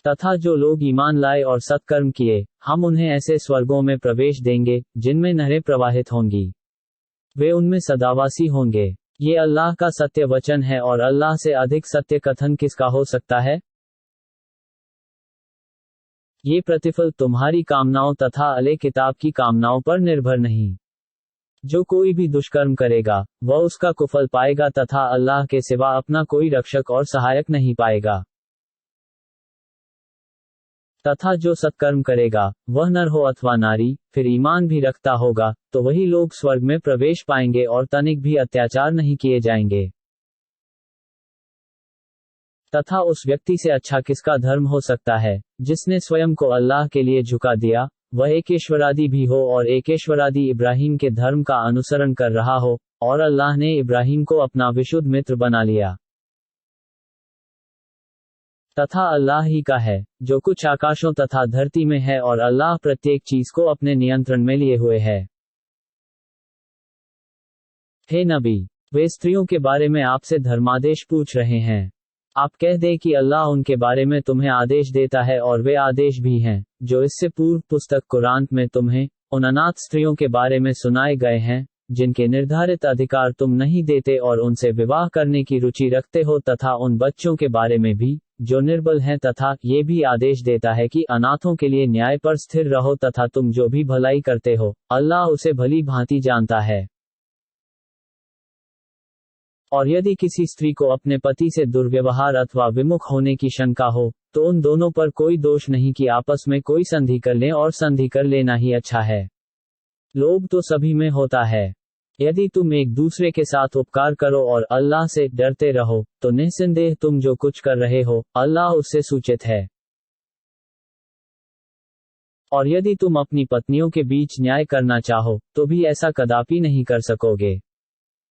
तथा जो लोग ईमान लाए और सत्कर्म किए, हम उन्हें ऐसे स्वर्गों में प्रवेश देंगे जिनमें नहरें प्रवाहित होंगी, वे उनमें सदावासी होंगे। ये अल्लाह का सत्य वचन है और अल्लाह से अधिक सत्य कथन किसका हो सकता है। ये प्रतिफल तुम्हारी कामनाओं तथा अले किताब की कामनाओं पर निर्भर नहीं। जो कोई भी दुष्कर्म करेगा वह उसका कुफल पाएगा तथा अल्लाह के सिवा अपना कोई रक्षक और सहायक नहीं पाएगा। तथा जो सत्कर्म करेगा वह नर हो अथवा नारी, फिर ईमान भी रखता होगा, तो वही लोग स्वर्ग में प्रवेश पाएंगे और तनिक भी अत्याचार नहीं किए जाएंगे। तथा उस व्यक्ति से अच्छा किसका धर्म हो सकता है जिसने स्वयं को अल्लाह के लिए झुका दिया, वह एकेश्वरादि भी हो और एकेश्वरादि इब्राहिम के धर्म का अनुसरण कर रहा हो, और अल्लाह ने इब्राहिम को अपना विशुद्ध मित्र बना लिया। तथा अल्लाह ही का है जो कुछ आकाशों तथा धरती में है और अल्लाह प्रत्येक चीज को अपने नियंत्रण में लिए हुए है। हे नबी, वे स्त्रियों के बारे में आपसे धर्मादेश पूछ रहे हैं। आप कह दें कि अल्लाह उनके बारे में तुम्हें आदेश देता है और वे आदेश भी हैं जो इससे पूर्व पुस्तक कुरान में तुम्हें उन अनाथ स्त्रियों के बारे में सुनाए गए हैं जिनके निर्धारित अधिकार तुम नहीं देते और उनसे विवाह करने की रुचि रखते हो, तथा उन बच्चों के बारे में भी जो निर्बल हैं, तथा ये भी आदेश देता है कि अनाथों के लिए न्याय पर स्थिर रहो, तथा तुम जो भी भलाई करते हो अल्लाह उसे भली भांति जानता है। और यदि किसी स्त्री को अपने पति से दुर्व्यवहार अथवा विमुख होने की शंका हो तो उन दोनों पर कोई दोष नहीं कि आपस में कोई संधि कर लें, और संधि कर लेना ही अच्छा है। लोभ तो सभी में होता है। यदि तुम एक दूसरे के साथ उपकार करो और अल्लाह से डरते रहो तो निस्संदेह तुम जो कुछ कर रहे हो अल्लाह उससे सूचित है। और यदि तुम अपनी पत्नियों के बीच न्याय करना चाहो तो भी ऐसा कदापि नहीं कर सकोगे।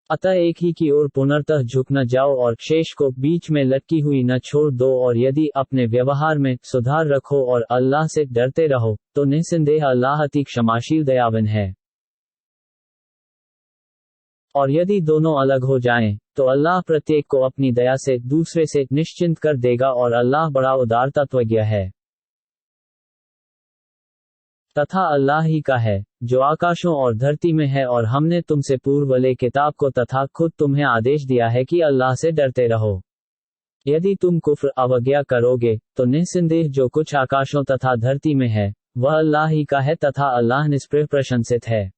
अतः एक ही की ओर पुनर्तः झुक न जाओ और शेष को बीच में लटकी हुई न छोड़ दो, और यदि अपने व्यवहार में सुधार रखो और अल्लाह से डरते रहो तो निस्संदेह अल्लाह अति क्षमाशील दयावान है। और यदि दोनों अलग हो जाएं, तो अल्लाह प्रत्येक को अपनी दया से दूसरे से निश्चिंत कर देगा और अल्लाह बड़ा उदार तत्वज्ञ है। तथा अल्लाह ही का है जो आकाशों और धरती में है, और हमने तुमसे पूर्व वाले किताब को तथा खुद तुम्हें आदेश दिया है कि अल्लाह से डरते रहो। यदि तुम कुफ्र अवज्ञा करोगे तो निस्संदेह जो कुछ आकाशों तथा धरती में है वह अल्लाह ही का है, तथा अल्लाह निष्प्रह प्रशंसित है।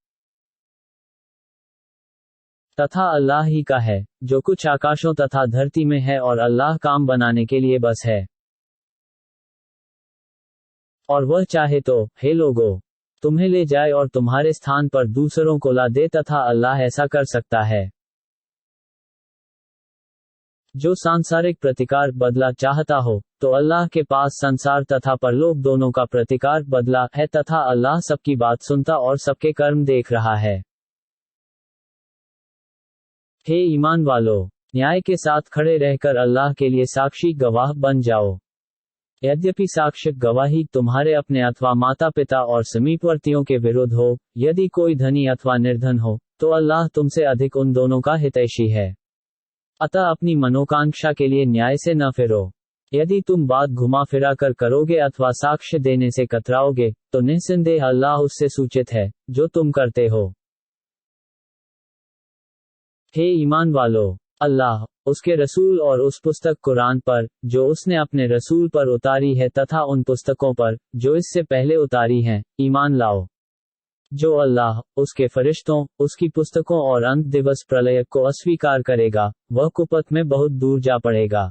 तथा अल्लाह ही का है जो कुछ आकाशों तथा धरती में है, और अल्लाह काम बनाने के लिए बस है। और वह चाहे तो, हे लोगो, तुम्हें ले जाए और तुम्हारे स्थान पर दूसरों को ला दे, तथा अल्लाह ऐसा कर सकता है। जो सांसारिक प्रतिकार बदला चाहता हो तो अल्लाह के पास संसार तथा परलोक दोनों का प्रतिकार बदला है, तथा अल्लाह सबकी बात सुनता और सबके कर्म देख रहा है। हे ईमान वालो, न्याय के साथ खड़े रहकर अल्लाह के लिए साक्षी गवाह बन जाओ। यद्यपि साक्ष्य गवाही तुम्हारे अपने अथवा माता पिता और समीपवर्तियों के विरुद्ध हो, यदि कोई धनी अथवा निर्धन हो, तो अल्लाह तुमसे अधिक उन दोनों का हितैषी है। अतः अपनी मनोकांक्षा के लिए न्याय से न फिरो। यदि तुम बात घुमा फिरा कर करोगे अथवा साक्ष्य देने से कतराओगे, तो निस्संदेह अल्लाह उससे सूचित है, जो तुम करते हो। हे ईमान वालो, अल्लाह, उसके रसूल और उस पुस्तक कुरान पर, जो उसने अपने रसूल पर उतारी है तथा उन पुस्तकों पर, जो इससे पहले उतारी हैं, ईमान लाओ। जो अल्लाह, उसके फरिश्तों, उसकी पुस्तकों और अंत दिवस प्रलय को अस्वीकार करेगा, वह कुपथ में बहुत दूर जा पड़ेगा।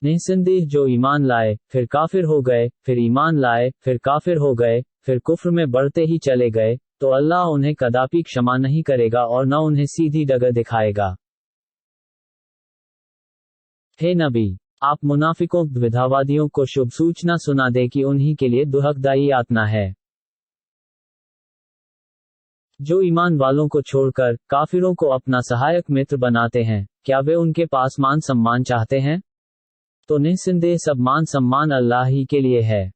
निस्संदेह जो ईमान लाए, फिर काफिर हो गए, फिर ईमान लाए, फिर काफिर हो गए, फिर कुफ्र में बढ़ते ही चले गए, तो अल्लाह उन्हें कदापि क्षमा नहीं करेगा और न उन्हें सीधी डगर दिखाएगा। हे नबी, आप मुनाफिकों द्विधावादियों को शुभ सूचना सुना दे कि उन्हीं के लिए दुहकदायी यातना है। जो ईमान वालों को छोड़कर काफिरों को अपना सहायक मित्र बनाते हैं, क्या वे उनके पास मान सम्मान चाहते हैं? तो निस्संदेह सब मान सम्मान अल्लाह ही के लिए है।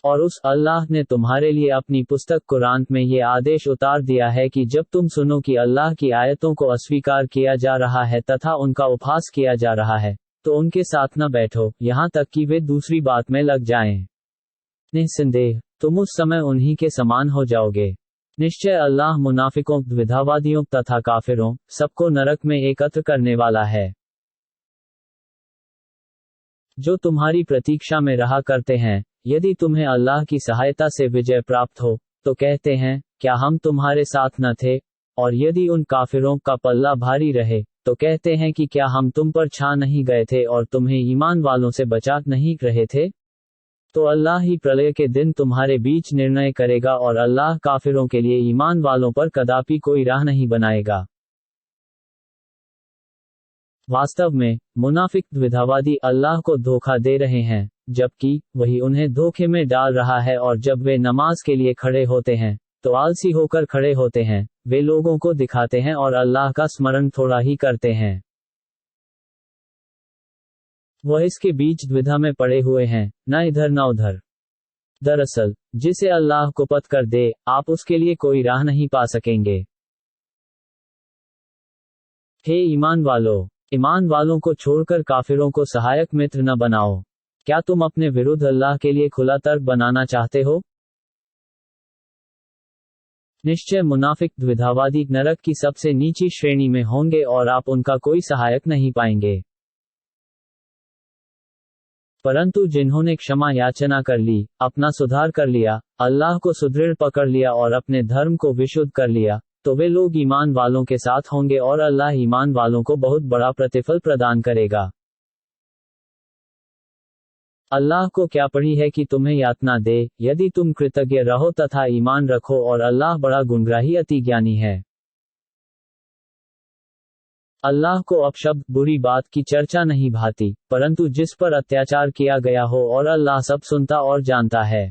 और उस अल्लाह ने तुम्हारे लिए अपनी पुस्तक कुरान में ये आदेश उतार दिया है कि जब तुम सुनो कि अल्लाह की आयतों को अस्वीकार किया जा रहा है तथा उनका उपहास किया जा रहा है, तो उनके साथ न बैठो, यहाँ तक कि वे दूसरी बात में लग जाएं। निस्संदेह तुम उस समय उन्हीं के समान हो जाओगे। निश्चय अल्लाह मुनाफिकों, द्विधावादियों तथा काफिरों, सबको नरक में एकत्र करने वाला है। जो तुम्हारी प्रतीक्षा में रहा करते हैं, यदि तुम्हें अल्लाह की सहायता से विजय प्राप्त हो, तो कहते हैं, क्या हम तुम्हारे साथ न थे? और यदि उन काफिरों का पल्ला भारी रहे, तो कहते हैं कि क्या हम तुम पर छा नहीं गए थे और तुम्हें ईमान वालों से बचा नहीं रहे थे? तो अल्लाह ही प्रलय के दिन तुम्हारे बीच निर्णय करेगा और अल्लाह काफिरों के लिए ईमान वालों पर कदापि कोई राह नहीं बनाएगा। वास्तव में मुनाफिक द्विधावादी अल्लाह को धोखा दे रहे हैं, जबकि वही उन्हें धोखे में डाल रहा है। और जब वे नमाज के लिए खड़े होते हैं, तो आलसी होकर खड़े होते हैं, वे लोगों को दिखाते हैं और अल्लाह का स्मरण थोड़ा ही करते हैं। वह इसके बीच द्विधा में पड़े हुए हैं, न इधर न उधर। दरअसल जिसे अल्लाह को पत कर दे, आप उसके लिए कोई राह नहीं पा सकेंगे। हे ईमान वालो, ईमान वालों को छोड़कर काफिरों को सहायक मित्र न बनाओ। क्या तुम अपने विरुद्ध अल्लाह के लिए खुला तर्क बनाना चाहते हो? निश्चय मुनाफिक द्विधावादी नरक की सबसे नीची श्रेणी में होंगे और आप उनका कोई सहायक नहीं पाएंगे। परंतु जिन्होंने क्षमा याचना कर ली, अपना सुधार कर लिया, अल्लाह को सुदृढ़ पकड़ लिया और अपने धर्म को विशुद्ध कर लिया, तो वे लोग ईमान वालों के साथ होंगे और अल्लाह ईमान वालों को बहुत बड़ा प्रतिफल प्रदान करेगा। अल्लाह को क्या पड़ी है कि तुम्हें यातना दे, यदि तुम कृतज्ञ रहो तथा ईमान रखो, और अल्लाह बड़ा गुणग्राही अति ज्ञानी है। अल्लाह को अपशब्द बुरी बात की चर्चा नहीं भाती, परंतु जिस पर अत्याचार किया गया हो, और अल्लाह सब सुनता और जानता है।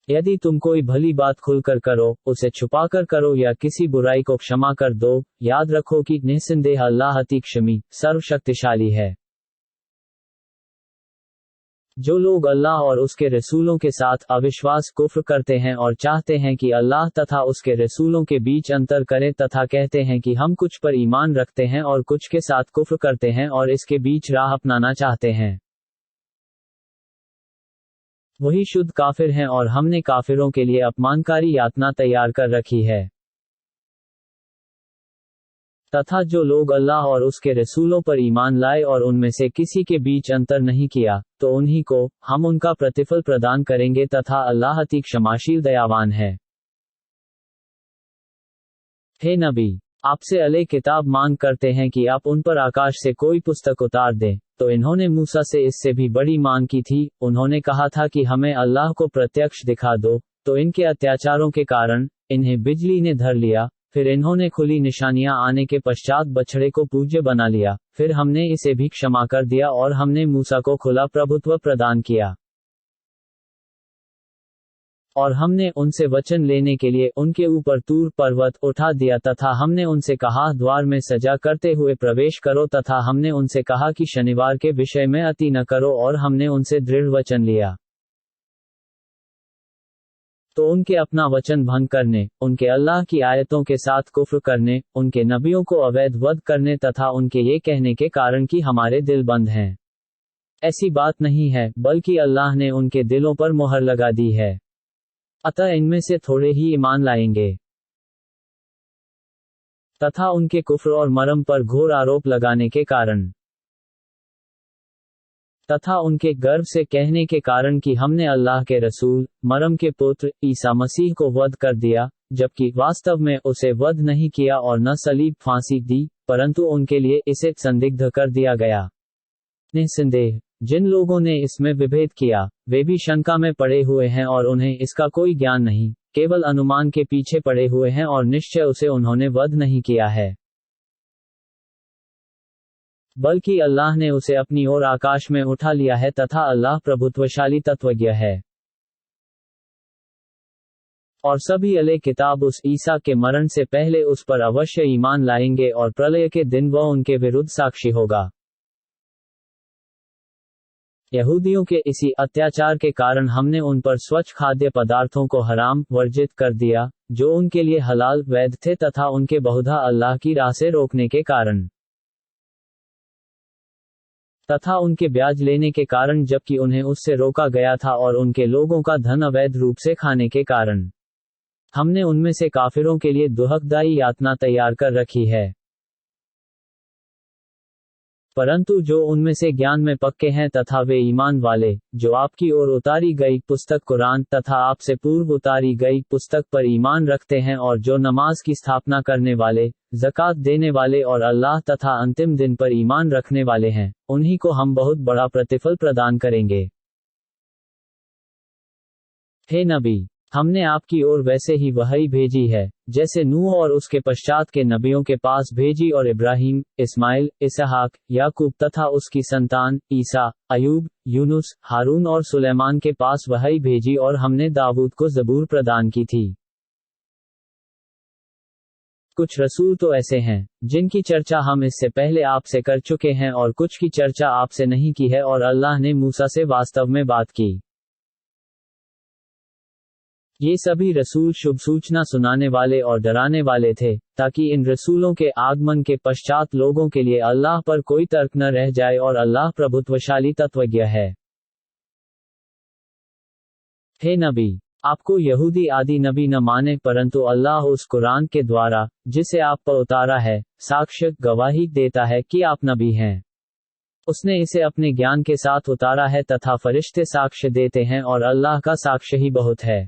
यदि तुम कोई भली बात खुलकर करो, उसे छुपाकर करो या किसी बुराई को क्षमा कर दो, याद रखो कि निस्संदेह अल्लाह अति क्षमी, सर्वशक्तिशाली है। जो लोग अल्लाह और उसके रसूलों के साथ अविश्वास कुफ्र करते हैं और चाहते हैं कि अल्लाह तथा उसके रसूलों के बीच अंतर करें तथा कहते हैं कि हम कुछ पर ईमान रखते हैं और कुछ के साथ कुफ्र करते हैं और इसके बीच राह अपनाना चाहते हैं, वही शुद्ध काफिर हैं और हमने काफिरों के लिए अपमानकारी यातना तैयार कर रखी है। तथा जो लोग अल्लाह और उसके रसूलों पर ईमान लाए और उनमें से किसी के बीच अंतर नहीं किया, तो उन्हीं को हम उनका प्रतिफल प्रदान करेंगे तथा अल्लाह अति क्षमाशील दयावान है। हे नबी, आपसे अले किताब मांग करते हैं कि आप उन पर आकाश से कोई पुस्तक उतार दें, तो इन्होंने मूसा से इससे भी बड़ी मांग की थी। उन्होंने कहा था कि हमें अल्लाह को प्रत्यक्ष दिखा दो, तो इनके अत्याचारों के कारण इन्हें बिजली ने धर लिया। फिर इन्होंने खुली निशानियां आने के पश्चात बछड़े को पूज्य बना लिया। फिर हमने इसे भी क्षमा कर दिया और हमने मूसा को खुला प्रभुत्व प्रदान किया। और हमने उनसे वचन लेने के लिए उनके ऊपर तूर पर्वत उठा दिया तथा हमने उनसे कहा द्वार में सजा करते हुए प्रवेश करो, तथा हमने उनसे कहा कि शनिवार के विषय में अति न करो, और हमने उनसे दृढ़ वचन लिया। तो उनके अपना वचन भंग करने, उनके अल्लाह की आयतों के साथ कुफ्र करने, उनके नबियों को अवैध वध करने तथा उनके ये कहने के कारण कि हमारे दिल बंद हैं। ऐसी बात नहीं है, बल्कि अल्लाह ने उनके दिलों पर मुहर लगा दी है। अतः इनमें से थोड़े ही ईमान लाएंगे तथा उनके कुफ्र और मरम पर घोर आरोप लगाने के कारण तथा उनके गर्व से कहने के कारण कि हमने अल्लाह के रसूल, मरम के पुत्र, ईसा मसीह को वध कर दिया, जबकि वास्तव में उसे वध नहीं किया और न सलीब फांसी दी, परंतु उनके लिए इसे संदिग्ध कर दिया गया। निस्संदेह जिन लोगों ने इसमें विभेद किया, वे भी शंका में पड़े हुए हैं और उन्हें इसका कोई ज्ञान नहीं, केवल अनुमान के पीछे पड़े हुए हैं और निश्चय उसे उन्होंने वध नहीं किया है, बल्कि अल्लाह ने उसे अपनी ओर आकाश में उठा लिया है तथा अल्लाह प्रभुत्वशाली तत्वज्ञ है। और सभी अहले किताब उस ईसा के मरण से पहले उस पर अवश्य ईमान लाएंगे और प्रलय के दिन वह उनके विरुद्ध साक्षी होगा। यहूदियों के इसी अत्याचार के कारण हमने उन पर स्वच्छ खाद्य पदार्थों को हराम वर्जित कर दिया, जो उनके लिए हलाल वैध थे तथा उनके बहुधा अल्लाह की राह से रोकने के कारण तथा उनके ब्याज लेने के कारण, जबकि उन्हें उससे रोका गया था, और उनके लोगों का धन अवैध रूप से खाने के कारण हमने उनमें से काफिरों के लिए दुहकदायी यातना तैयार कर रखी है। परंतु जो उनमें से ज्ञान में पक्के हैं तथा वे ईमान वाले, जो आपकी ओर उतारी गई पुस्तक कुरान तथा आपसे पूर्व उतारी गई पुस्तक पर ईमान रखते हैं, और जो नमाज की स्थापना करने वाले, ज़कात देने वाले और अल्लाह तथा अंतिम दिन पर ईमान रखने वाले हैं, उन्हीं को हम बहुत बड़ा प्रतिफल प्रदान करेंगे। हे नबी, हमने आपकी ओर वैसे ही वही भेजी है, जैसे नूह और उसके पश्चात के नबियों के पास भेजी, और इब्राहिम, इस्माइल, इसहाक, याकूब तथा उसकी संतान, ईसा, अयूब, यूनुस, हारून और सुलेमान के पास वही भेजी, और हमने दाऊद को ज़बूर प्रदान की थी। कुछ रसूल तो ऐसे हैं, जिनकी चर्चा हम इससे पहले आपसे कर चुके हैं, और कुछ की चर्चा आपसे नहीं की है, और अल्लाह ने मूसा से वास्तव में बात की। ये सभी रसूल शुभ सूचना सुनाने वाले और डराने वाले थे, ताकि इन रसूलों के आगमन के पश्चात लोगों के लिए अल्लाह पर कोई तर्क न रह जाए, और अल्लाह प्रभुत्वशाली तत्वज्ञ है। हे नबी, आपको यहूदी आदि नबी न माने, परंतु अल्लाह उस कुरान के द्वारा, जिसे आप पर उतारा है, साक्ष्य गवाही देता है कि आप नबी हैं। उसने इसे अपने ज्ञान के साथ उतारा है तथा फरिश्ते साक्ष्य देते हैं, और अल्लाह का साक्ष्य ही बहुत है।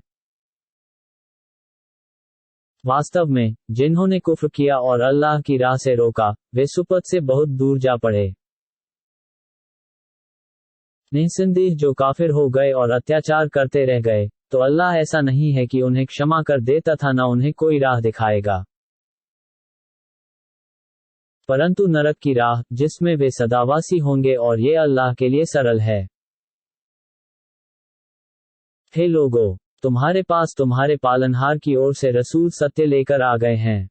वास्तव में, जिन्होंने कुफ्र किया और अल्लाह की राह से रोका, वे सुपथ से बहुत दूर जा पड़े। निस्संदेह जो काफिर हो गए और अत्याचार करते रह गए, तो अल्लाह ऐसा नहीं है कि उन्हें क्षमा कर दे तथा न उन्हें कोई राह दिखाएगा, परंतु नरक की राह, जिसमें वे सदावासी होंगे, और ये अल्लाह के लिए सरल है। हे लोगो, तुम्हारे पास तुम्हारे पालनहार की ओर से रसूल सत्य लेकर आ गए हैं,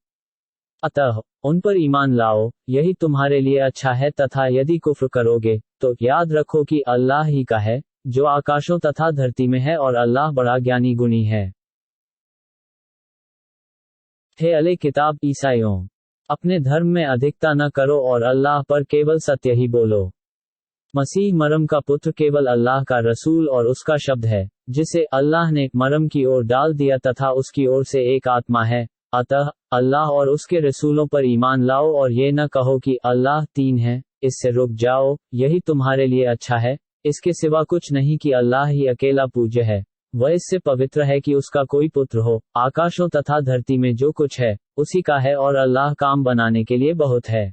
अतः उन पर ईमान लाओ, यही तुम्हारे लिए अच्छा है, तथा यदि कुफ्र करोगे, तो याद रखो कि अल्लाह ही का है, जो आकाशों तथा धरती में है, और अल्लाह बड़ा ज्ञानी गुणी है। हे अहले किताब ईसाइयों, अपने धर्म में अधिकता न करो और अल्लाह पर केवल सत्य ही बोलो। मसीह मरम का पुत्र केवल अल्लाह का रसूल और उसका शब्द है, जिसे अल्लाह ने मरम की ओर डाल दिया, तथा उसकी ओर से एक आत्मा है। अतः अल्लाह और उसके रसूलों पर ईमान लाओ, और ये न कहो कि अल्लाह तीन है, इससे रुक जाओ, यही तुम्हारे लिए अच्छा है। इसके सिवा कुछ नहीं कि अल्लाह ही अकेला पूज्य है, वह इससे पवित्र है कि उसका कोई पुत्र हो। आकाशों तथा धरती में जो कुछ है, उसी का है, और अल्लाह काम बनाने के लिए बहुत है।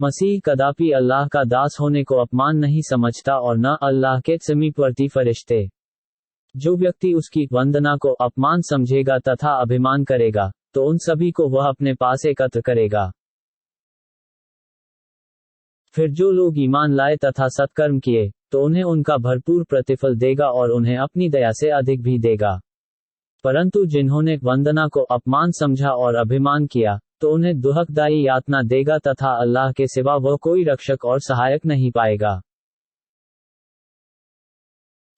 मसीह कदापि अल्लाह का दास होने को अपमान नहीं समझता, और न अल्लाह के समीपवर्ती फरिश्ते। जो व्यक्ति उसकी वंदना को अपमान समझेगा तथा अभिमान करेगा, तो उन सभी को वह अपने पास एकत्र करेगा। फिर जो लोग ईमान लाए तथा सत्कर्म किए, तो उन्हें उनका भरपूर प्रतिफल देगा, और उन्हें अपनी दया से अधिक भी देगा। परंतु जिन्होंने वंदना को अपमान समझा और अभिमान किया, तो उन्हें दुहकदायी यातना देगा, तथा अल्लाह के सिवा वह कोई रक्षक और सहायक नहीं पाएगा।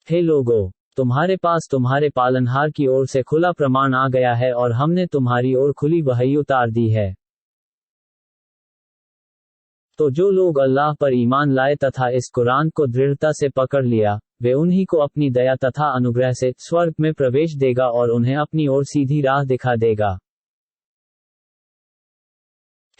हे लोगो, तुम्हारे पास तुम्हारे पालनहार की ओर से खुला प्रमाण आ गया है और हमने तुम्हारी ओर खुली वही उतार दी है। तो जो लोग अल्लाह पर ईमान लाए तथा इस कुरान को दृढ़ता से पकड़ लिया, वे उन्हीं को अपनी दया तथा अनुग्रह से स्वर्ग में प्रवेश देगा और उन्हें अपनी ओर सीधी राह दिखा देगा।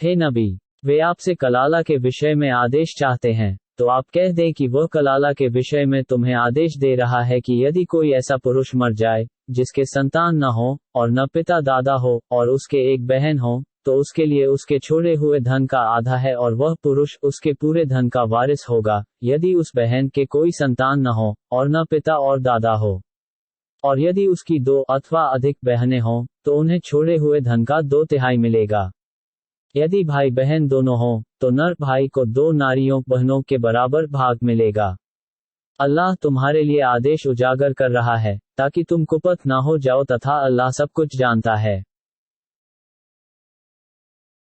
हे नबी, वे आपसे कलाला के विषय में आदेश चाहते हैं, तो आप कह दें कि वह कलाला के विषय में तुम्हें आदेश दे रहा है कि यदि कोई ऐसा पुरुष मर जाए जिसके संतान न हो और न पिता दादा हो और उसके एक बहन हो, तो उसके लिए उसके छोड़े हुए धन का आधा है और वह पुरुष उसके पूरे धन का वारिस होगा, यदि उस बहन के कोई संतान न हो और न पिता और दादा हो। और यदि उसकी 2 अथवा अधिक बहनें हों, तो उन्हें छोड़े हुए धन का 2/3 मिलेगा। यदि भाई बहन दोनों हों, तो नर भाई को 2 नारियों बहनों के बराबर भाग मिलेगा। अल्लाह तुम्हारे लिए आदेश उजागर कर रहा है, ताकि तुम कुपथ ना हो जाओ तथा अल्लाह सब कुछ जानता है।